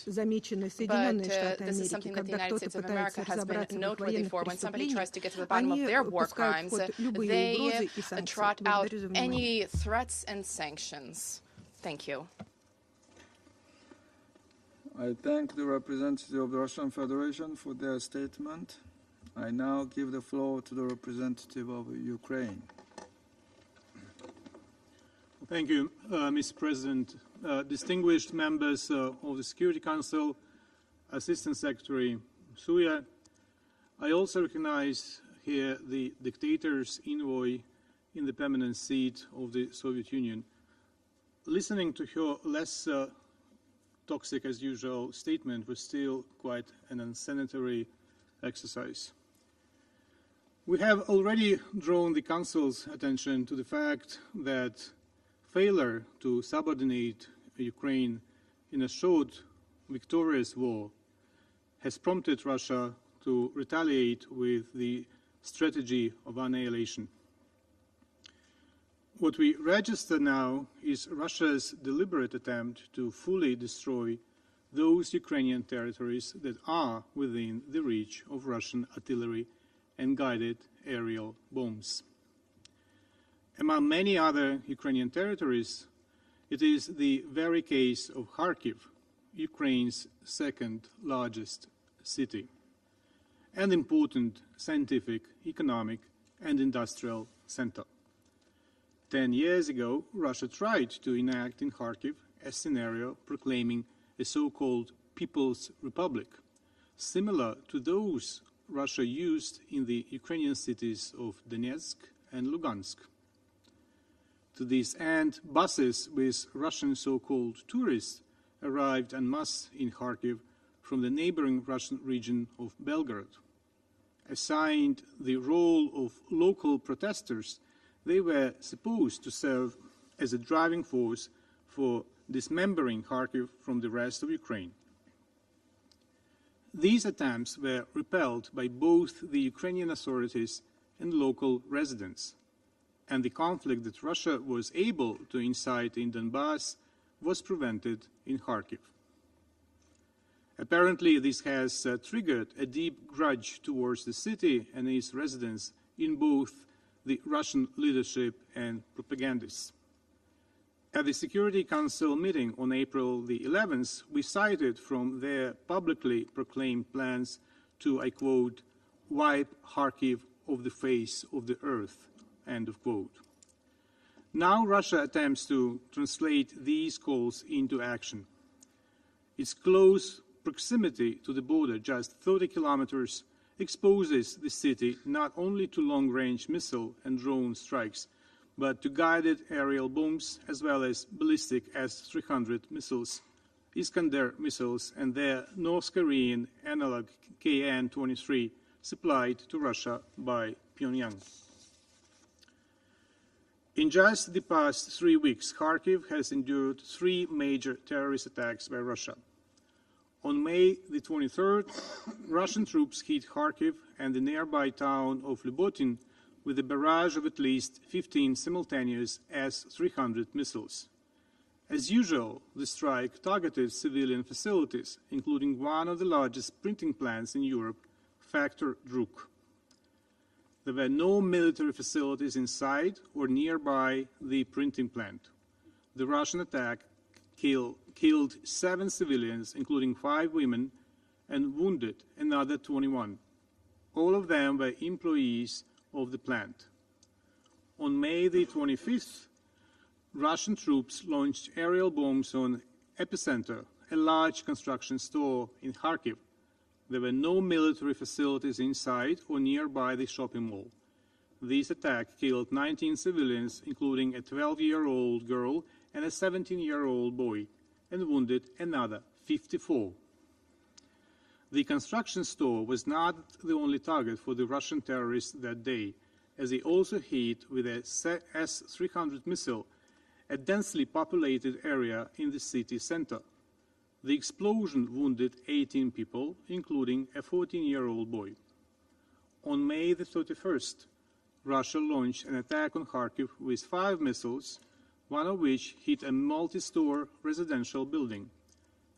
замечены Соединенные Штаты Америки, когда кто-то пытается разобраться в их военных преступлениях, они пускают в ход любые угрозы и санкции. Trot out any threats and sanctions. Thank you. I thank the representative of the Russian Federation for their statement. I now give the floor to the representative of Ukraine. Thank you, Mr. President. Distinguished members of the Security Council, Assistant Secretary Suya, I also recognize here the dictator's envoy in the permanent seat of the Soviet Union. Listening to her less toxic as usual statement was still quite an unsanitary exercise. We have already drawn the Council's attention to the fact that failure to subordinate Ukraine in a short, victorious war has prompted Russia to retaliate with the strategy of annihilation. What we register now is Russia's deliberate attempt to fully destroy those Ukrainian territories that are within the reach of Russian artillery and guided aerial bombs. Among many other Ukrainian territories, it is the very case of Kharkiv, Ukraine's second largest city, an important scientific, economic, and industrial center. 10 years ago, Russia tried to enact in Kharkiv a scenario proclaiming a so-called People's Republic, similar to those Russia used in the Ukrainian cities of Donetsk and Lugansk. To this end, buses with Russian so-called tourists arrived en masse in Kharkiv from the neighboring Russian region of Belgorod. Assigned the role of local protesters, they were supposed to serve as a driving force for dismembering Kharkiv from the rest of Ukraine. These attempts were repelled by both the Ukrainian authorities and local residents, and the conflict that Russia was able to incite in Donbass was prevented in Kharkiv. Apparently, this has triggered a deep grudge towards the city and its residents in both the Russian leadership and propagandists. At the Security Council meeting on April the 11th, we cited from their publicly proclaimed plans to, I quote, wipe Kharkiv off the face of the earth, end of quote. Now Russia attempts to translate these calls into action. Its close proximity to the border, just 30 kilometers, exposes the city not only to long-range missile and drone strikes, but to guided aerial bombs as well as ballistic S-300 missiles, Iskander missiles, and their North Korean analog KN-23 supplied to Russia by Pyongyang. In just the past 3 weeks, Kharkiv has endured 3 major terrorist attacks by Russia. On May the 23rd, Russian troops hit Kharkiv and the nearby town of Lubotin with a barrage of at least 15 simultaneous S-300 missiles. As usual, the strike targeted civilian facilities, including one of the largest printing plants in Europe, Factor Druk. There were no military facilities inside or nearby the printing plant. The Russian attack killed 7 civilians, including 5 women, and wounded another 21. All of them were employees of the plant. On May the 25th, Russian troops launched aerial bombs on Epicenter, a large construction store in Kharkiv. There were no military facilities inside or nearby the shopping mall. This attack killed 19 civilians, including a 12-year-old girl and a 17-year-old boy, and wounded another 54. The construction store was not the only target for the Russian terrorists that day. as he also hit with a S-300 missile a densely populated area in the city center. The explosion wounded 18 people, including a 14-year-old boy. On May the 31st, Russia launched an attack on Kharkiv with 5 missiles, one of which hit a multi-store residential building.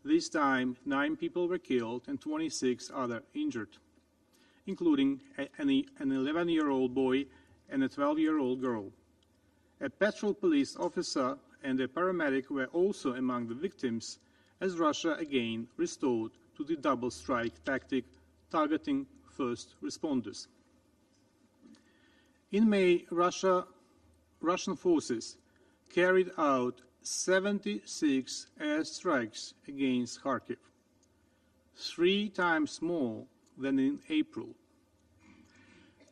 This time, 9 people were killed and 26 others injured, including an 11-year-old boy and a 12-year-old girl. A patrol police officer and a paramedic were also among the victims, as Russia again restored to the double strike tactic, targeting first responders. In May, Russian forces carried out 76 airstrikes against Kharkiv, 3 times more than in April.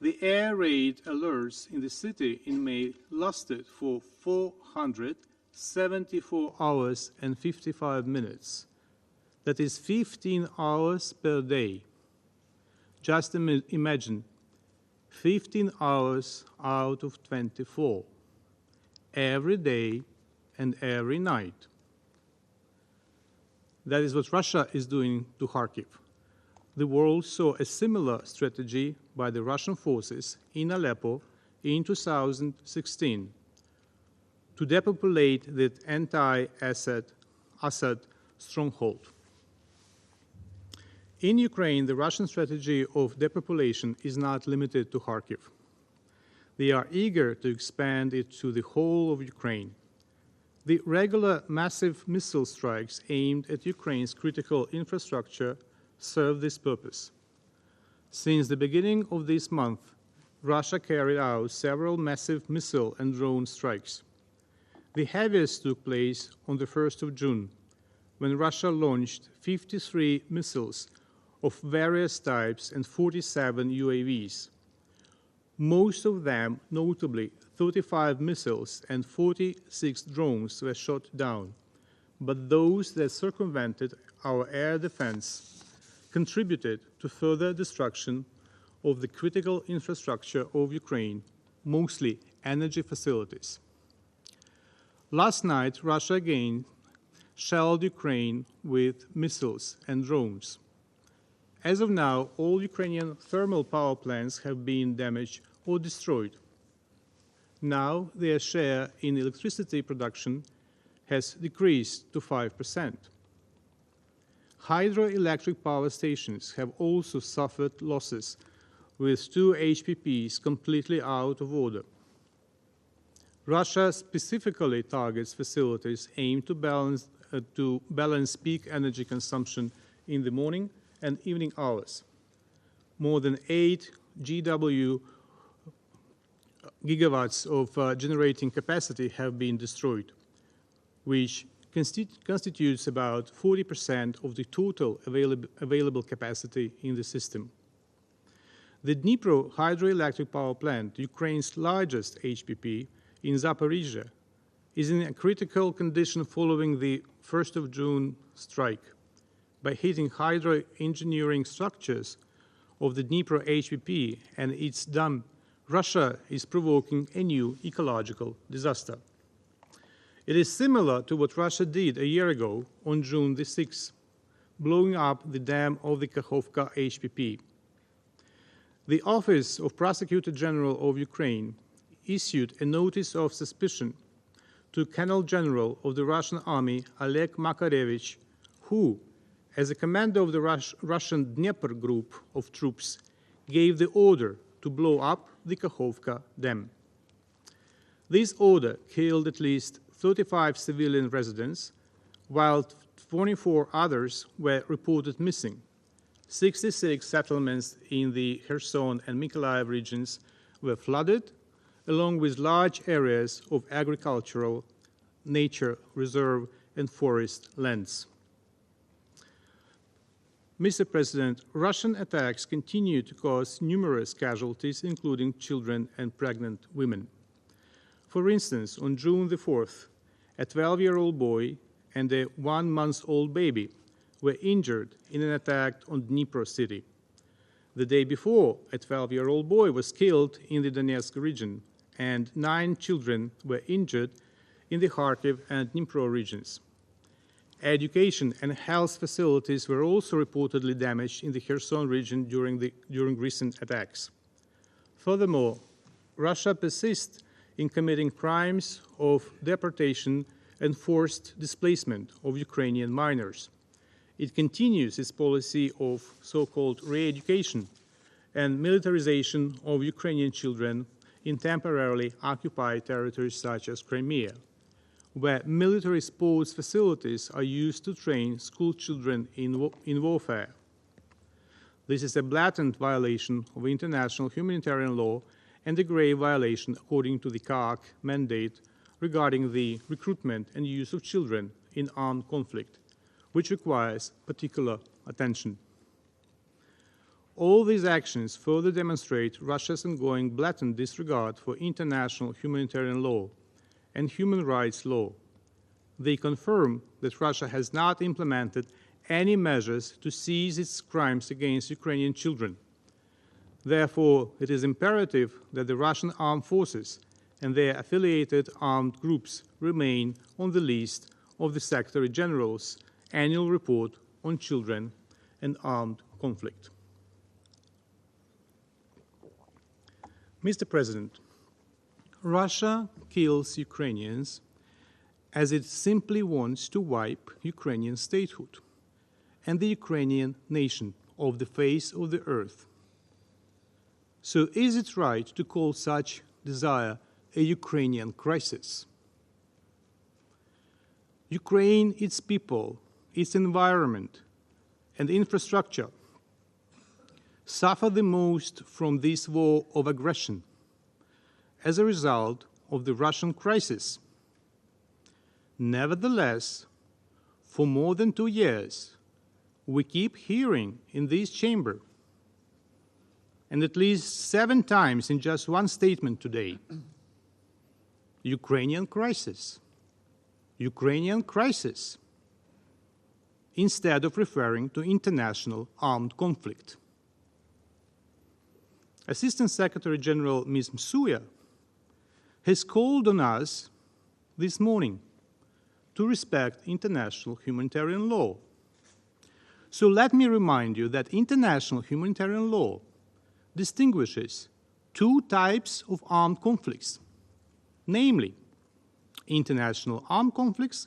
The air raid alerts in the city in May lasted for 474 hours and 55 minutes. That is 15 hours per day. Just imagine, 15 hours out of 24, every day and every night. That is what Russia is doing to Kharkiv. The world saw a similar strategy by the Russian forces in Aleppo in 2016 to depopulate the anti-Assad stronghold. In Ukraine, the Russian strategy of depopulation is not limited to Kharkiv. They are eager to expand it to the whole of Ukraine. The regular massive missile strikes aimed at Ukraine's critical infrastructure serve this purpose. Since the beginning of this month, Russia carried out several massive missile and drone strikes. The heaviest took place on the 1st of June, when Russia launched 53 missiles of various types and 47 UAVs. Most of them, notably 35 missiles and 46 drones, were shot down, but those that circumvented our air defense contributed to further destruction of the critical infrastructure of Ukraine, mostly energy facilities. Last night, Russia again shelled Ukraine with missiles and drones. As of now, all Ukrainian thermal power plants have been damaged or destroyed. Now their share in electricity production has decreased to 5%. Hydroelectric power stations have also suffered losses, with 2 HPPs completely out of order. Russia specifically targets facilities aimed to balance peak energy consumption in the morning and evening hours. More than 8 gigawatts of generating capacity have been destroyed, which constitutes about 40% of the total available capacity in the system. The Dnipro hydroelectric power plant, Ukraine's largest HPP in Zaporizhzhia, is in a critical condition following the 1st of June strike. By hitting hydro engineering structures of the Dnipro HPP and its dam, Russia is provoking a new ecological disaster. It is similar to what Russia did a year ago on June the 6th, blowing up the dam of the Kakhovka HPP. The Office of Prosecutor General of Ukraine issued a notice of suspicion to Colonel General of the Russian Army Oleg Makarevich, who, as a commander of the Russian Dnieper group of troops, gave the order to blow up the Kakhovka dam. This order killed at least 35 civilian residents, while 24 others were reported missing. 66 settlements in the Kherson and Mykolaiv regions were flooded, along with large areas of agricultural, nature reserve, and forest lands. Mr. President, Russian attacks continue to cause numerous casualties, including children and pregnant women. For instance, on June the 4th, a 12-year-old boy and a 1-month-old baby were injured in an attack on Dnipro city. The day before, a 12-year-old boy was killed in the Donetsk region, and 9 children were injured in the Kharkiv and Dnipro regions. Education and health facilities were also reportedly damaged in the Kherson region during recent attacks. Furthermore, Russia persists in committing crimes of deportation and forced displacement of Ukrainian minors. It continues its policy of so-called re-education and militarization of Ukrainian children in temporarily occupied territories such as Crimea, where military sports facilities are used to train school children in warfare. This is a blatant violation of international humanitarian law and a grave violation according to the CAAC mandate regarding the recruitment and use of children in armed conflict, which requires particular attention. All these actions further demonstrate Russia's ongoing blatant disregard for international humanitarian law and human rights law. They confirm that Russia has not implemented any measures to cease its crimes against Ukrainian children. Therefore, it is imperative that the Russian armed forces and their affiliated armed groups remain on the list of the Secretary General's annual report on children and armed conflict. Mr. President, Russia kills Ukrainians as it simply wants to wipe Ukrainian statehood and the Ukrainian nation off the face of the earth. So is it right to call such desire a Ukrainian crisis? Ukraine, its people, its environment, and infrastructure suffer the most from this war of aggression as a result of the Russian crisis. Nevertheless, for more than 2 years, we keep hearing in this chamber, and at least 7 times in just one statement today, Ukrainian crisis, Ukrainian crisis, instead of referring to international armed conflict. Assistant Secretary General Ms. Msuya has called on us this morning to respect international humanitarian law. So let me remind you that international humanitarian law distinguishes 2 types of armed conflicts, namely international armed conflicts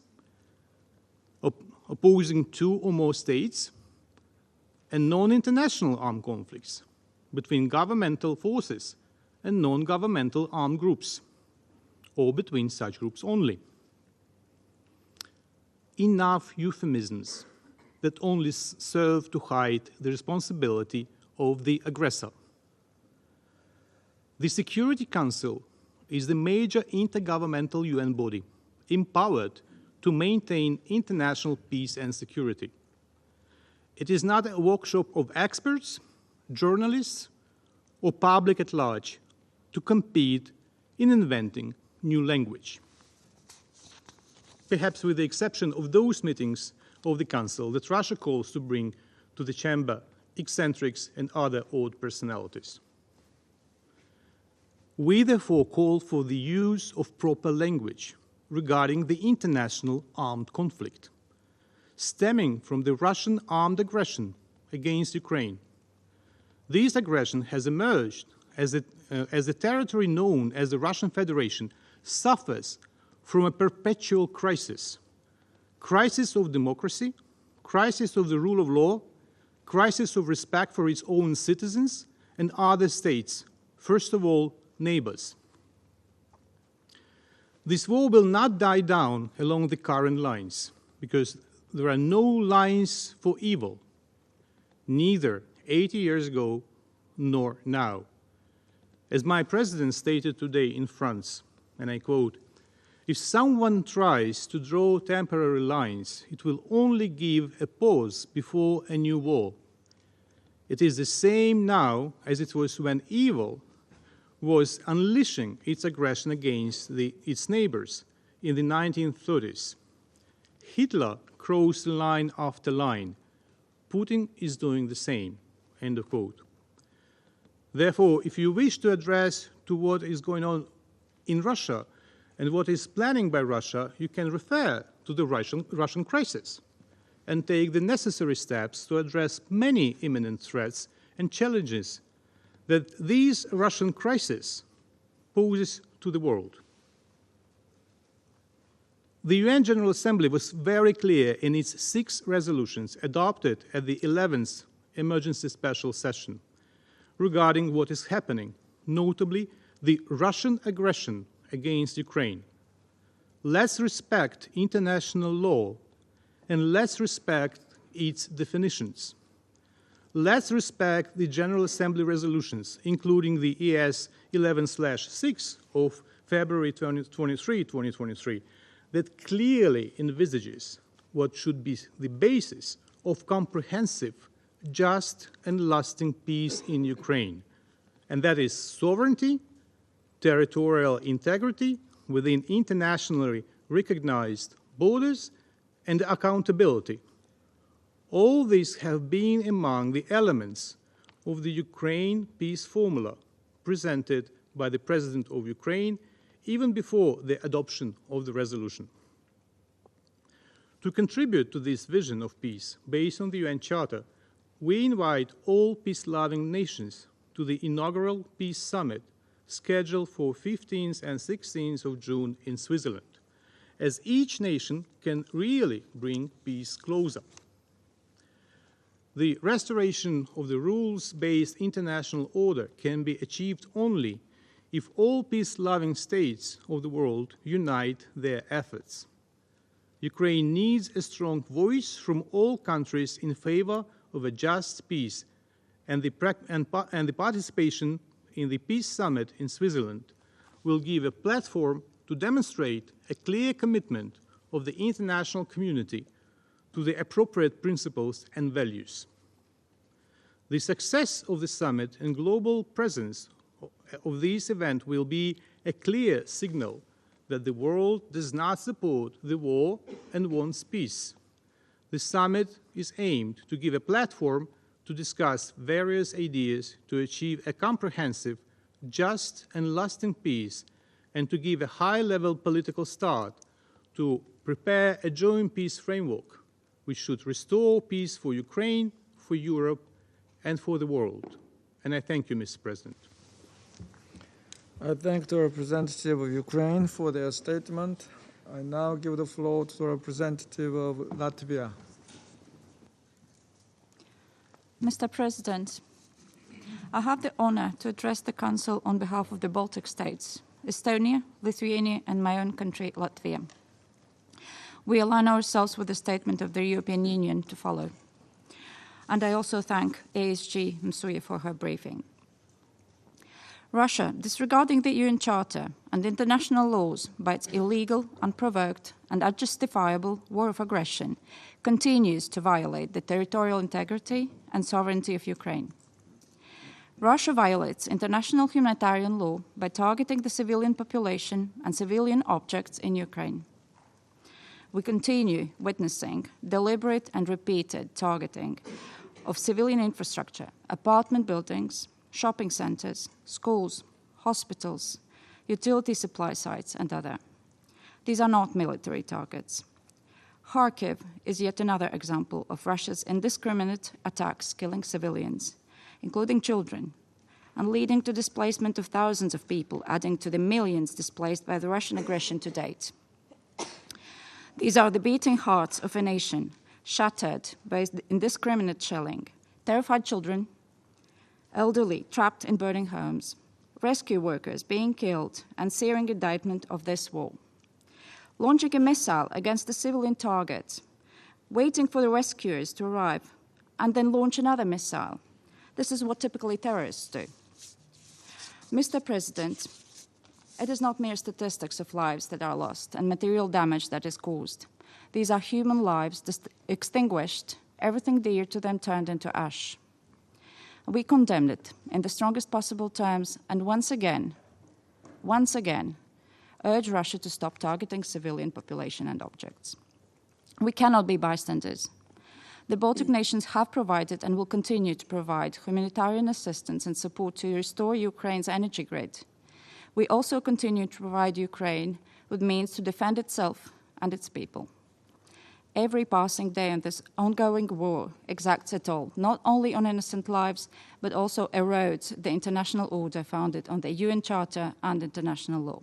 opposing 2 or more states, and non-international armed conflicts between governmental forces and non-governmental armed groups, or between such groups only. Enough euphemisms that only serve to hide the responsibility of the aggressor. The Security Council is the major intergovernmental UN body empowered to maintain international peace and security. It is not a workshop of experts, journalists, or public at large to compete in inventing new language. Perhaps with the exception of those meetings of the Council that Russia calls to bring to the chamber eccentrics and other odd personalities. We therefore call for the use of proper language regarding the international armed conflict stemming from the Russian armed aggression against Ukraine. This aggression has emerged as the territory known as the Russian Federation suffers from a perpetual crisis of democracy, crisis of the rule of law, crisis of respect for its own citizens and other states, first of all, neighbors. This war will not die down along the current lines, because there are no lines for evil, neither 80 years ago nor now. As my president stated today in France, and I quote, "If someone tries to draw temporary lines, it will only give a pause before a new war. It is the same now as it was when evil was unleashing its aggression against its neighbors in the 1930s. Hitler crossed line after line. Putin is doing the same," end of quote. Therefore, if you wish to address to what is going on in Russia and what is planning by Russia, you can refer to the Russian crisis and take the necessary steps to address many imminent threats and challenges that this Russian crisis poses to the world. The UN General Assembly was very clear in its 6 resolutions adopted at the 11th Emergency Special Session regarding what is happening, notably the Russian aggression against Ukraine. Let's respect international law and let's respect its definitions. Let's respect the General Assembly resolutions, including the ES 11/6 of February 23, 2023, that clearly envisages what should be the basis of comprehensive, just, and lasting peace in Ukraine, and that is sovereignty, territorial integrity within internationally recognized borders, and accountability. All these have been among the elements of the Ukraine peace formula presented by the President of Ukraine even before the adoption of the resolution. To contribute to this vision of peace based on the UN Charter, we invite all peace-loving nations to the inaugural Peace Summit scheduled for 15th and 16th of June in Switzerland, as each nation can really bring peace closer. The restoration of the rules-based international order can be achieved only if all peace-loving states of the world unite their efforts. Ukraine needs a strong voice from all countries in favor of a just peace, and the participation in the Peace Summit in Switzerland will give a platform to demonstrate a clear commitment of the international community to the appropriate principles and values. The success of the summit and global presence of this event will be a clear signal that the world does not support the war and wants peace. The summit is aimed to give a platform to discuss various ideas to achieve a comprehensive, just, and lasting peace, and to give a high-level political start to prepare a joint peace framework which should restore peace for Ukraine, for Europe, and for the world. And I thank you, Mr. President. I thank the representative of Ukraine for their statement. I now give the floor to the representative of Latvia. Mr. President, I have the honor to address the Council on behalf of the Baltic states, Estonia, Lithuania, and my own country, Latvia. We align ourselves with the statement of the European Union to follow. And I also thank ASG Msuya for her briefing. Russia, disregarding the UN Charter and international laws by its illegal, unprovoked, and unjustifiable war of aggression, continues to violate the territorial integrity and sovereignty of Ukraine. Russia violates international humanitarian law by targeting the civilian population and civilian objects in Ukraine. We continue witnessing deliberate and repeated targeting of civilian infrastructure, apartment buildings, shopping centers, schools, hospitals, utility supply sites, and other. These are not military targets. Kharkiv is yet another example of Russia's indiscriminate attacks killing civilians, including children, and leading to displacement of thousands of people, adding to the millions displaced by the Russian aggression to date. These are the beating hearts of a nation shattered by indiscriminate shelling, terrified children, elderly trapped in burning homes, rescue workers being killed, and searing indictment of this war. Launching a missile against the civilian target, waiting for the rescuers to arrive, and then launch another missile. This is what typically terrorists do. Mr. President, it is not mere statistics of lives that are lost and material damage that is caused. These are human lives extinguished, everything dear to them turned into ash. We condemned it in the strongest possible terms and once again, urge Russia to stop targeting civilian population and objects. We cannot be bystanders. The Baltic nations have provided and will continue to provide humanitarian assistance and support to restore Ukraine's energy grid. We also continue to provide Ukraine with means to defend itself and its people. Every passing day in this ongoing war exacts a toll, not only on innocent lives, but also erodes the international order founded on the UN Charter and international law.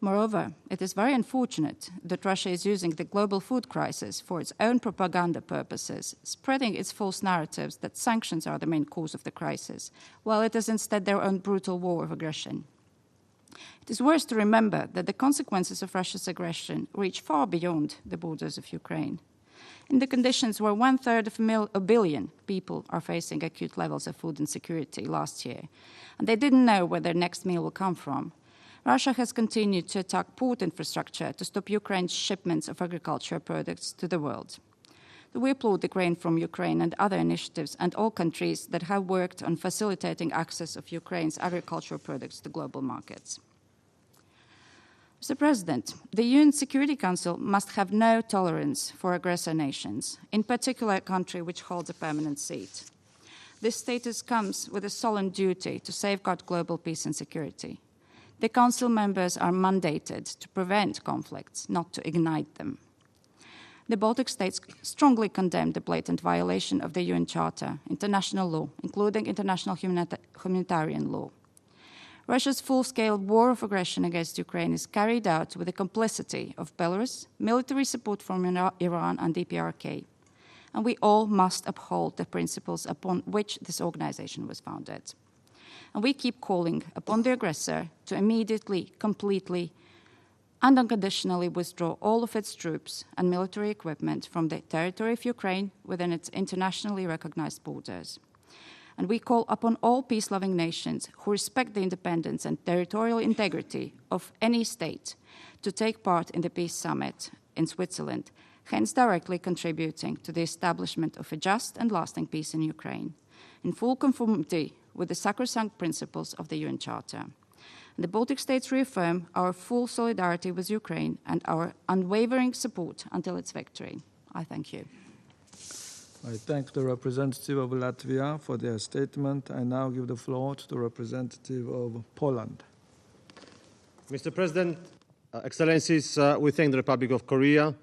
Moreover, it is very unfortunate that Russia is using the global food crisis for its own propaganda purposes, spreading its false narratives that sanctions are the main cause of the crisis, while it is instead their own brutal war of aggression. It is worth to remember that the consequences of Russia's aggression reach far beyond the borders of Ukraine. In the conditions where 1/3 of a billion people are facing acute levels of food insecurity last year, and they didn't know where their next meal will come from, Russia has continued to attack port infrastructure to stop Ukraine's shipments of agricultural products to the world. We applaud the Grain from Ukraine and other initiatives and all countries that have worked on facilitating access of Ukraine's agricultural products to global markets. Mr. President, the UN Security Council must have no tolerance for aggressor nations, in particular a country which holds a permanent seat. This status comes with a solemn duty to safeguard global peace and security. The Council members are mandated to prevent conflicts, not to ignite them. The Baltic states strongly condemn the blatant violation of the UN Charter, international law, including international humanitarian law. Russia's full-scale war of aggression against Ukraine is carried out with the complicity of Belarus, military support from Iran and DPRK, and we all must uphold the principles upon which this organization was founded. And we keep calling upon the aggressor to immediately, completely, and unconditionally withdraw all of its troops and military equipment from the territory of Ukraine within its internationally recognized borders. And we call upon all peace-loving nations who respect the independence and territorial integrity of any state to take part in the Peace Summit in Switzerland, hence directly contributing to the establishment of a just and lasting peace in Ukraine, in full conformity with the sacrosanct principles of the UN Charter. The Baltic states reaffirm our full solidarity with Ukraine and our unwavering support until its victory. I thank you. I thank the representative of Latvia for their statement. I now give the floor to the representative of Poland. Mr. President, Excellencies, we thank the Republic of Korea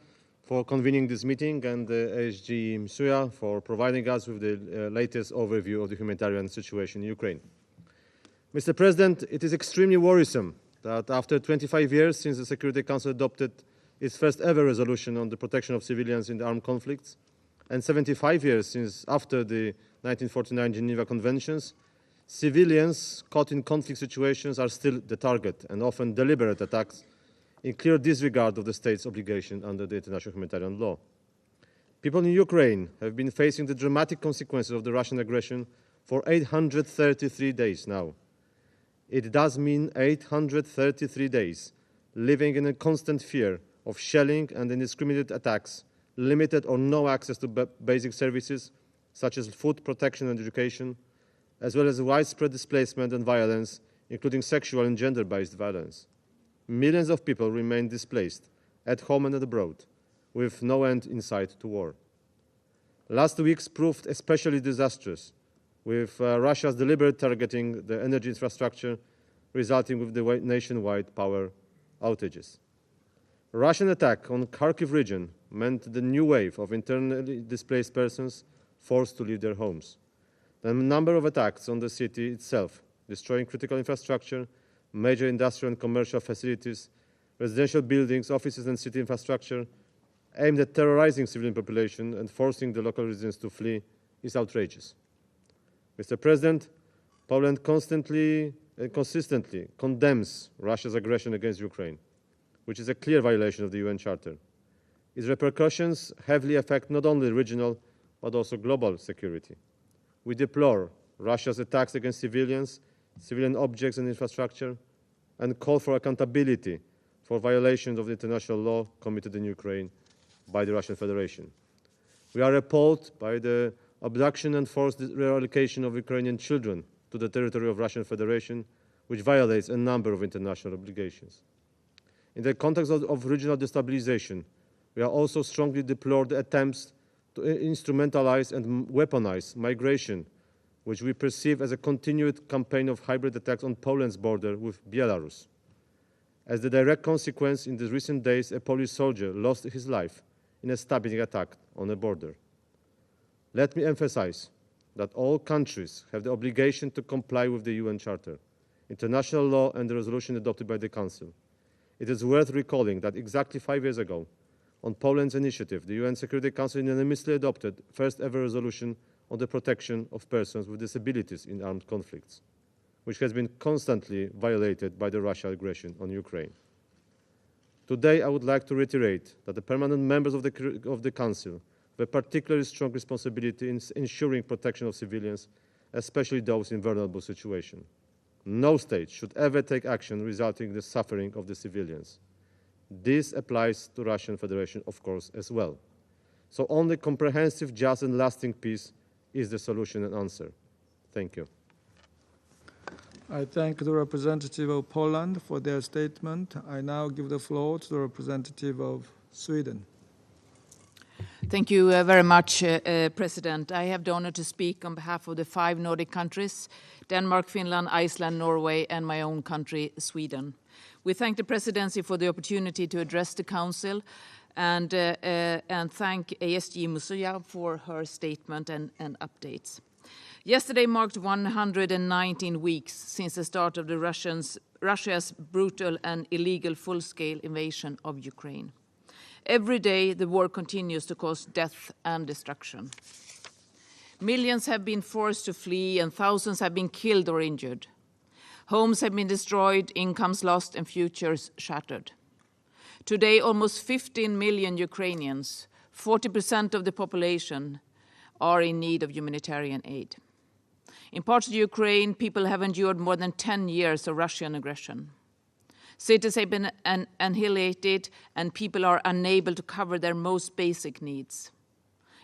for convening this meeting and ASG Msuya for providing us with the latest overview of the humanitarian situation in Ukraine. Mr. President, it is extremely worrisome that after 25 years since the Security Council adopted its first ever resolution on the protection of civilians in the armed conflicts, and 75 years since after the 1949 Geneva Conventions, civilians caught in conflict situations are still the target and often deliberate attacks in clear disregard of the state's obligation under the international humanitarian law. People in Ukraine have been facing the dramatic consequences of the Russian aggression for 833 days now. It does mean 833 days living in a constant fear of shelling and indiscriminate attacks, limited or no access to basic services such as food, protection and education, as well as widespread displacement and violence, including sexual and gender-based violence. Millions of people remain displaced at home and abroad, with no end in sight to war. Last week's proved especially disastrous, with Russia's deliberate targeting the energy infrastructure, resulting with the nationwide power outages. Russian attack on Kharkiv region meant the new wave of internally displaced persons forced to leave their homes. The number of attacks on the city itself, destroying critical infrastructure, major industrial and commercial facilities, residential buildings, offices and city infrastructure, aimed at terrorizing civilian population and forcing the local residents to flee, is outrageous. Mr. President, Poland constantly and consistently condemns Russia's aggression against Ukraine, which is a clear violation of the UN Charter. Its repercussions heavily affect not only regional but also global security. We deplore Russia's attacks against civilians, civilian objects and infrastructure, and call for accountability for violations of the international law committed in Ukraine by the Russian Federation. We are appalled by the abduction and forced reallocation of Ukrainian children to the territory of Russian Federation, which violates a number of international obligations. In the context of regional destabilization, we are also strongly deplore the attempts to instrumentalize and weaponize migration, which we perceive as a continued campaign of hybrid attacks on Poland's border with Belarus. As the direct consequence, in the recent days, a Polish soldier lost his life in a stabbing attack on a border. Let me emphasize that all countries have the obligation to comply with the UN Charter, international law, and the resolution adopted by the Council. It is worth recalling that exactly 5 years ago, on Poland's initiative, the UN Security Council unanimously adopted the first ever resolution on the protection of persons with disabilities in armed conflicts, which has been constantly violated by the Russian aggression on Ukraine. Today, I would like to reiterate that the permanent members of the Council have a particularly strong responsibility in ensuring protection of civilians, especially those in vulnerable situations. No state should ever take action resulting in the suffering of the civilians. This applies to the Russian Federation, of course, as well. So only comprehensive, just, and lasting peace is the solution and answer. Thank you. I thank the representative of Poland for their statement. I now give the floor to the representative of Sweden. Thank you very much, President. I have the honor to speak on behalf of the 5 Nordic countries, Denmark, Finland, Iceland, Norway, and my own country, Sweden. We thank the Presidency for the opportunity to address the Council and thank ASG Musuya for her statement and updates. Yesterday marked 119 weeks since the start of Russia's brutal and illegal full-scale invasion of Ukraine. Every day, the war continues to cause death and destruction. Millions have been forced to flee and thousands have been killed or injured. Homes have been destroyed, incomes lost, and futures shattered. Today, almost 15 million Ukrainians, 40% of the population, are in need of humanitarian aid. In parts of Ukraine, people have endured more than 10 years of Russian aggression. Cities have been annihilated and people are unable to cover their most basic needs.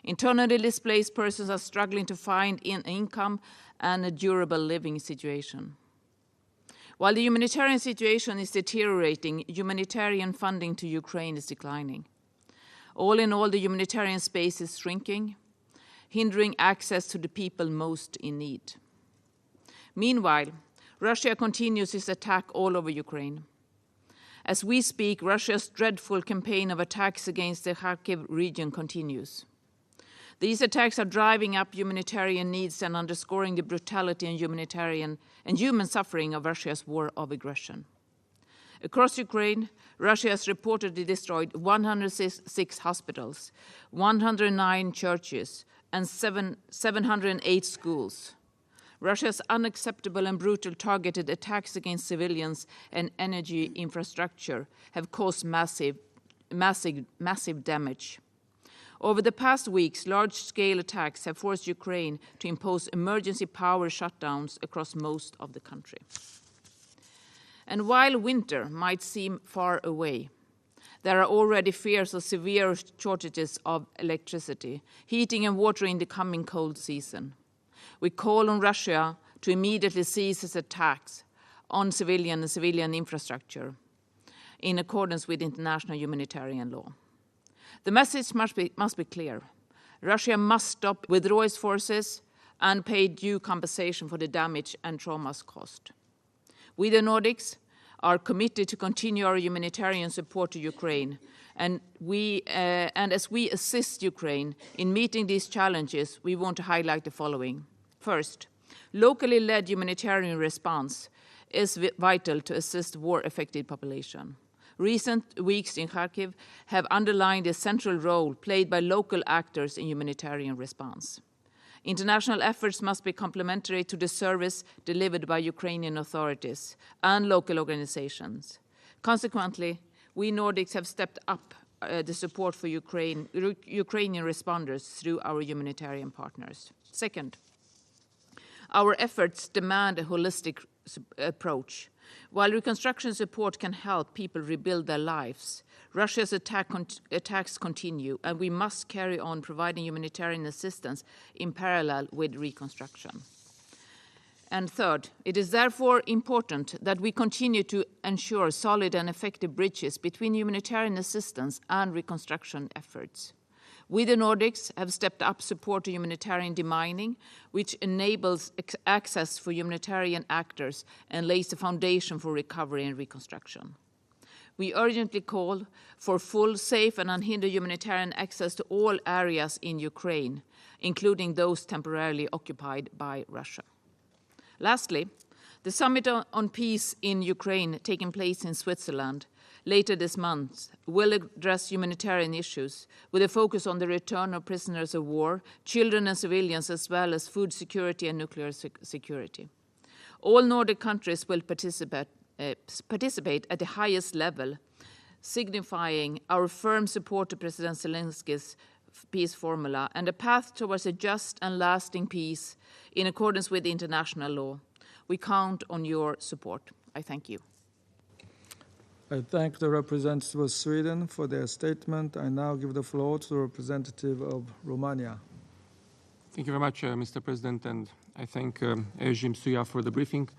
Internally displaced persons are struggling to find an income and a durable living situation. While the humanitarian situation is deteriorating, humanitarian funding to Ukraine is declining. All in all, the humanitarian space is shrinking, hindering access to the people most in need. Meanwhile, Russia continues its attack all over Ukraine. As we speak, Russia's dreadful campaign of attacks against the Kharkiv region continues. These attacks are driving up humanitarian needs and underscoring the brutality and human suffering of Russia's war of aggression. Across Ukraine, Russia has reportedly destroyed 106 hospitals, 109 churches, and 708 schools. Russia's unacceptable and brutal targeted attacks against civilians and energy infrastructure have caused massive damage. Over the past weeks, large-scale attacks have forced Ukraine to impose emergency power shutdowns across most of the country. And while winter might seem far away, there are already fears of severe shortages of electricity, heating and water in the coming cold season. We call on Russia to immediately cease its attacks on civilian and civilian infrastructure in accordance with international humanitarian law. The message must be clear. Russia must stop withdraw its forces and pay due compensation for the damage and traumas caused. We, the Nordics, are committed to continue our humanitarian support to Ukraine, and as we assist Ukraine in meeting these challenges, we want to highlight the following. First, locally led humanitarian response is vital to assist war-affected population. Recent weeks in Kharkiv have underlined the central role played by local actors in humanitarian response. International efforts must be complementary to the service delivered by Ukrainian authorities and local organizations. Consequently, we Nordics have stepped up the support for Ukrainian responders through our humanitarian partners. Second, our efforts demand a holistic approach. While reconstruction support can help people rebuild their lives, Russia's attacks continue, and we must carry on providing humanitarian assistance in parallel with reconstruction. And third, it is therefore important that we continue to ensure solid and effective bridges between humanitarian assistance and reconstruction efforts. We, the Nordics, have stepped up support to humanitarian demining, which enables access for humanitarian actors and lays the foundation for recovery and reconstruction. We urgently call for full, safe and unhindered humanitarian access to all areas in Ukraine, including those temporarily occupied by Russia. Lastly, the Summit on Peace in Ukraine, taking place in Switzerland later this month, will address humanitarian issues with a focus on the return of prisoners of war, children and civilians, as well as food security and nuclear security. All Nordic countries will participate at the highest level, signifying our firm support to President Zelensky's peace formula and a path towards a just and lasting peace in accordance with international law. We count on your support. I thank you. I thank the representative of Sweden for their statement. I now give the floor to the representative of Romania. Thank you very much, Mr. President, and I thank ESG Msuya for the briefing.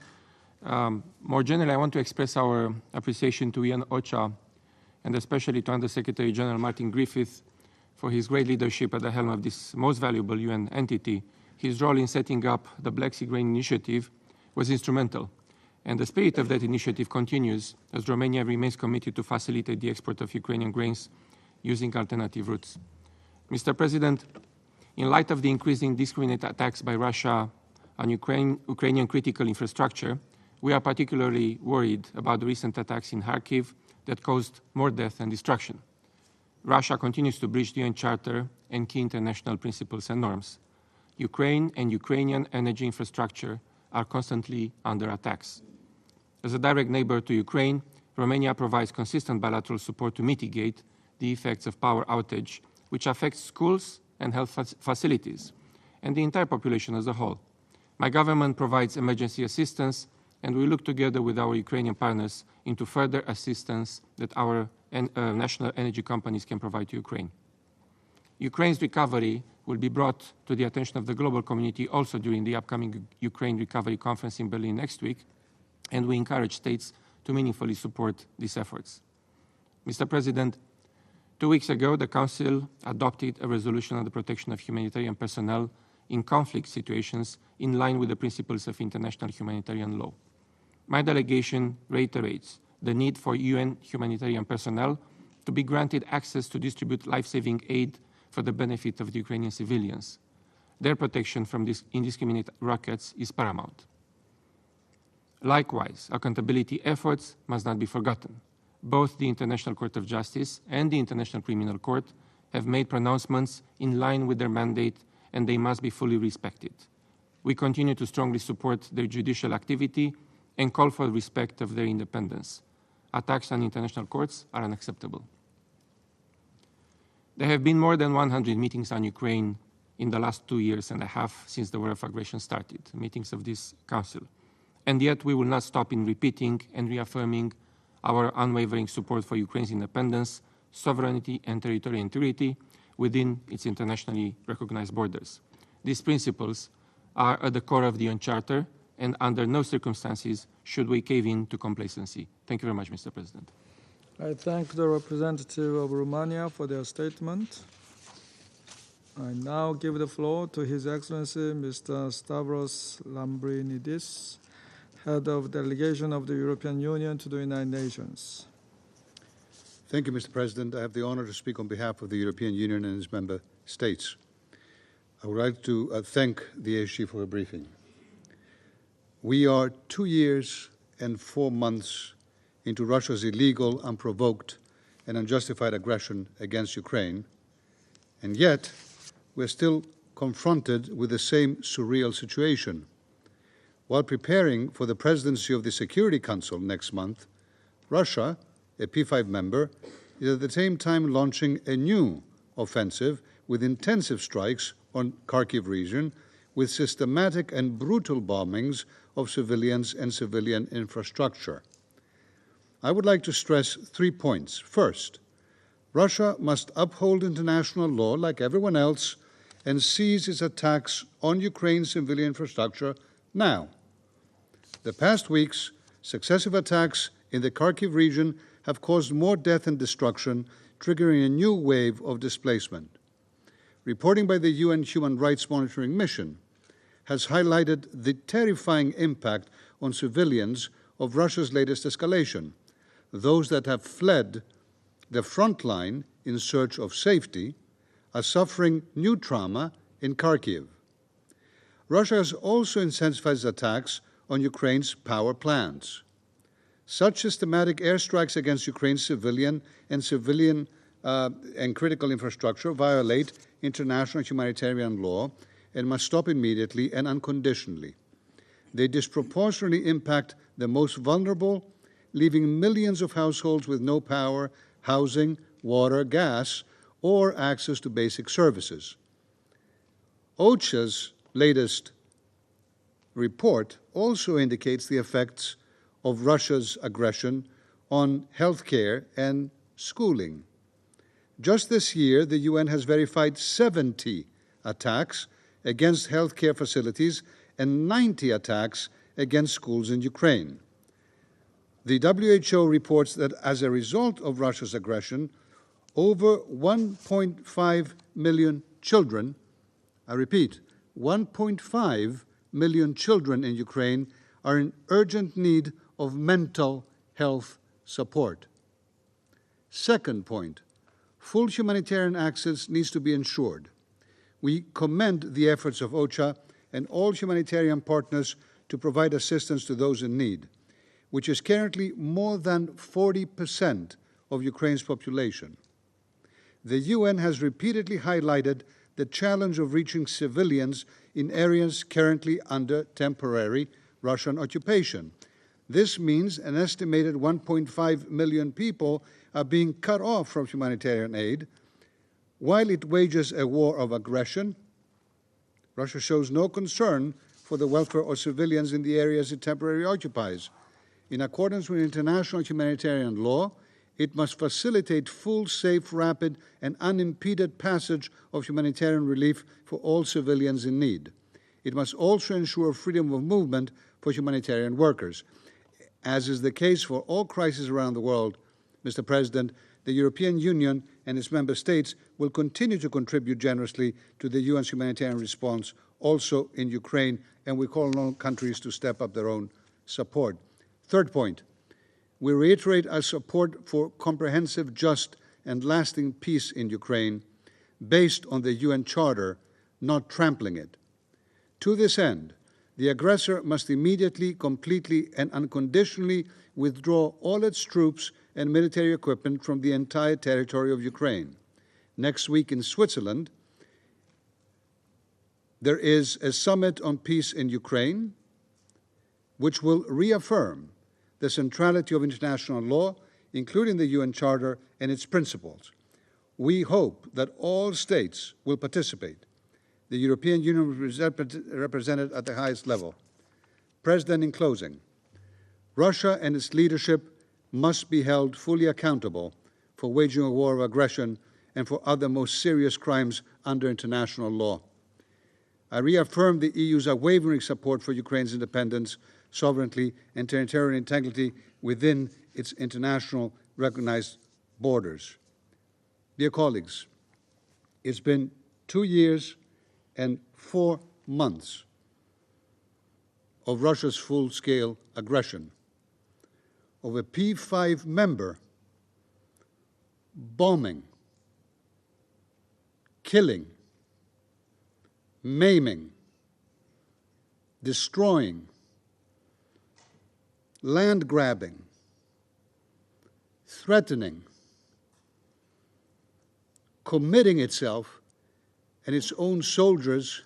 More generally, I want to express our appreciation to UN OCHA and especially to Under-Secretary General Martin Griffiths for his great leadership at the helm of this most valuable UN entity. His role in setting up the Black Sea Grain Initiative was instrumental, and the spirit of that initiative continues as Romania remains committed to facilitate the export of Ukrainian grains using alternative routes. Mr. President, in light of the increasing indiscriminate attacks by Russia on Ukrainian critical infrastructure, we are particularly worried about the recent attacks in Kharkiv that caused more death and destruction. Russia continues to breach the UN Charter and key international principles and norms. Ukraine and Ukrainian energy infrastructure are constantly under attacks. As a direct neighbor to Ukraine, Romania provides consistent bilateral support to mitigate the effects of power outage, which affects schools and health facilities, and the entire population as a whole. My government provides emergency assistance, and we look together with our Ukrainian partners into further assistance that our national energy companies can provide to Ukraine. Ukraine's recovery will be brought to the attention of the global community also during the upcoming Ukraine Recovery Conference in Berlin next week, and we encourage states to meaningfully support these efforts. Mr. President, 2 weeks ago, the Council adopted a resolution on the protection of humanitarian personnel in conflict situations in line with the principles of international humanitarian law. My delegation reiterates the need for UN humanitarian personnel to be granted access to distribute life-saving aid for the benefit of the Ukrainian civilians. Their protection from these indiscriminate rockets is paramount. Likewise, accountability efforts must not be forgotten. Both the International Court of Justice and the International Criminal Court have made pronouncements in line with their mandate, and they must be fully respected. We continue to strongly support their judicial activity and call for respect of their independence. Attacks on international courts are unacceptable. There have been more than 100 meetings on Ukraine in the last 2.5 years since the war of aggression started, meetings of this Council. And yet we will not stop in repeating and reaffirming our unwavering support for Ukraine's independence, sovereignty, and territorial integrity within its internationally recognized borders. These principles are at the core of the UN Charter, and under no circumstances should we cave in to complacency. Thank you very much, Mr. President. I thank the representative of Romania for their statement. I now give the floor to His Excellency Mr. Stavros Lambrinidis, Head of Delegation of the European Union to the United Nations. Thank you, Mr. President. I have the honor to speak on behalf of the European Union and its member states. I would like to thank the ASG for a briefing. We are 2 years and 4 months into Russia's illegal, unprovoked, and unjustified aggression against Ukraine, and yet we're still confronted with the same surreal situation. While preparing for the presidency of the Security Council next month, Russia, a P5 member, is at the same time launching a new offensive with intensive strikes on Kharkiv region, with systematic and brutal bombings of civilians and civilian infrastructure. I would like to stress 3 points. First, Russia must uphold international law like everyone else and cease its attacks on Ukraine's civilian infrastructure now. The past weeks, successive attacks in the Kharkiv region have caused more death and destruction, triggering a new wave of displacement. reporting by the UN Human Rights Monitoring Mission has highlighted the terrifying impact on civilians of Russia's latest escalation. Those that have fled the front line in search of safety are suffering new trauma in Kharkiv. Russia has also intensified attacks on Ukraine's power plants. Such systematic airstrikes against Ukraine's civilian and critical infrastructure violate international humanitarian law and must stop immediately and unconditionally. They disproportionately impact the most vulnerable, leaving millions of households with no power, housing, water, gas, or access to basic services. OCHA's latest report also indicates the effects of Russia's aggression on healthcare and schooling. Just this year, the UN has verified 70 attacks against healthcare facilities and 90 attacks against schools in Ukraine. The WHO reports that as a result of Russia's aggression, over 1.5 million children, I repeat, 1.5 million children in Ukraine are in urgent need of mental health support. Second point, full humanitarian access needs to be ensured. We commend the efforts of OCHA and all humanitarian partners to provide assistance to those in need, which is currently more than 40% of Ukraine's population. The UN has repeatedly highlighted the challenge of reaching civilians in areas currently under temporary Russian occupation. This means an estimated 1.5 million people are being cut off from humanitarian aid. While it wages a war of aggression, Russia shows no concern for the welfare of civilians in the areas it temporarily occupies. In accordance with international humanitarian law, it must facilitate full, safe, rapid, and unimpeded passage of humanitarian relief for all civilians in need. It must also ensure freedom of movement for humanitarian workers. As is the case for all crises around the world, Mr. President, the European Union and its member states will continue to contribute generously to the UN's humanitarian response, also in Ukraine, and we call on all countries to step up their own support. Third point, we reiterate our support for comprehensive, just, and lasting peace in Ukraine based on the UN Charter, not trampling it. To this end, the aggressor must immediately, completely, and unconditionally withdraw all its troops and military equipment from the entire territory of Ukraine. Next week in Switzerland, there is a summit on peace in Ukraine, which will reaffirm the centrality of international law, including the UN Charter and its principles. We hope that all states will participate. The European Union will be represented at the highest level. President, in closing, Russia and its leadership must be held fully accountable for waging a war of aggression and for other most serious crimes under international law. I reaffirm the EU's unwavering support for Ukraine's independence, sovereignty, and territorial integrity within its international recognized borders. Dear colleagues, it's been 2 years and 4 months of Russia's full-scale aggression, of a P5 member bombing, killing, maiming, destroying, land grabbing, threatening, committing itself and its own soldiers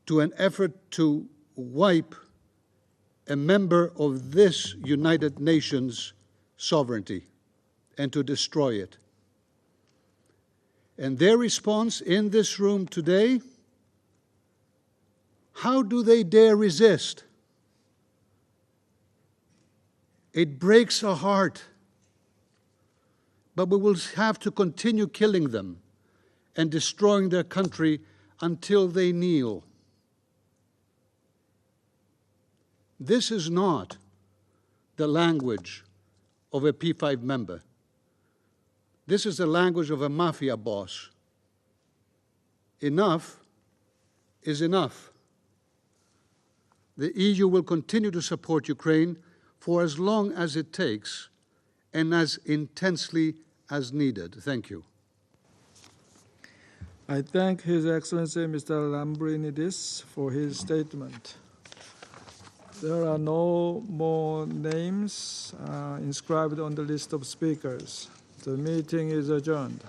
to an effort to wipe a member of this United Nations sovereignty and to destroy it. And their response in this room today, how do they dare resist? It breaks our heart, but we will have to continue killing them and destroying their country until they kneel. This is not the language of a P5 member. This is the language of a mafia boss enough is enough. The EU will continue to support Ukraine for as long as it takes and as intensely as needed. Thank you. I thank His Excellency Mr. Lambrinidis for his statement. There are no more names inscribed on the list of speakers. The meeting is adjourned.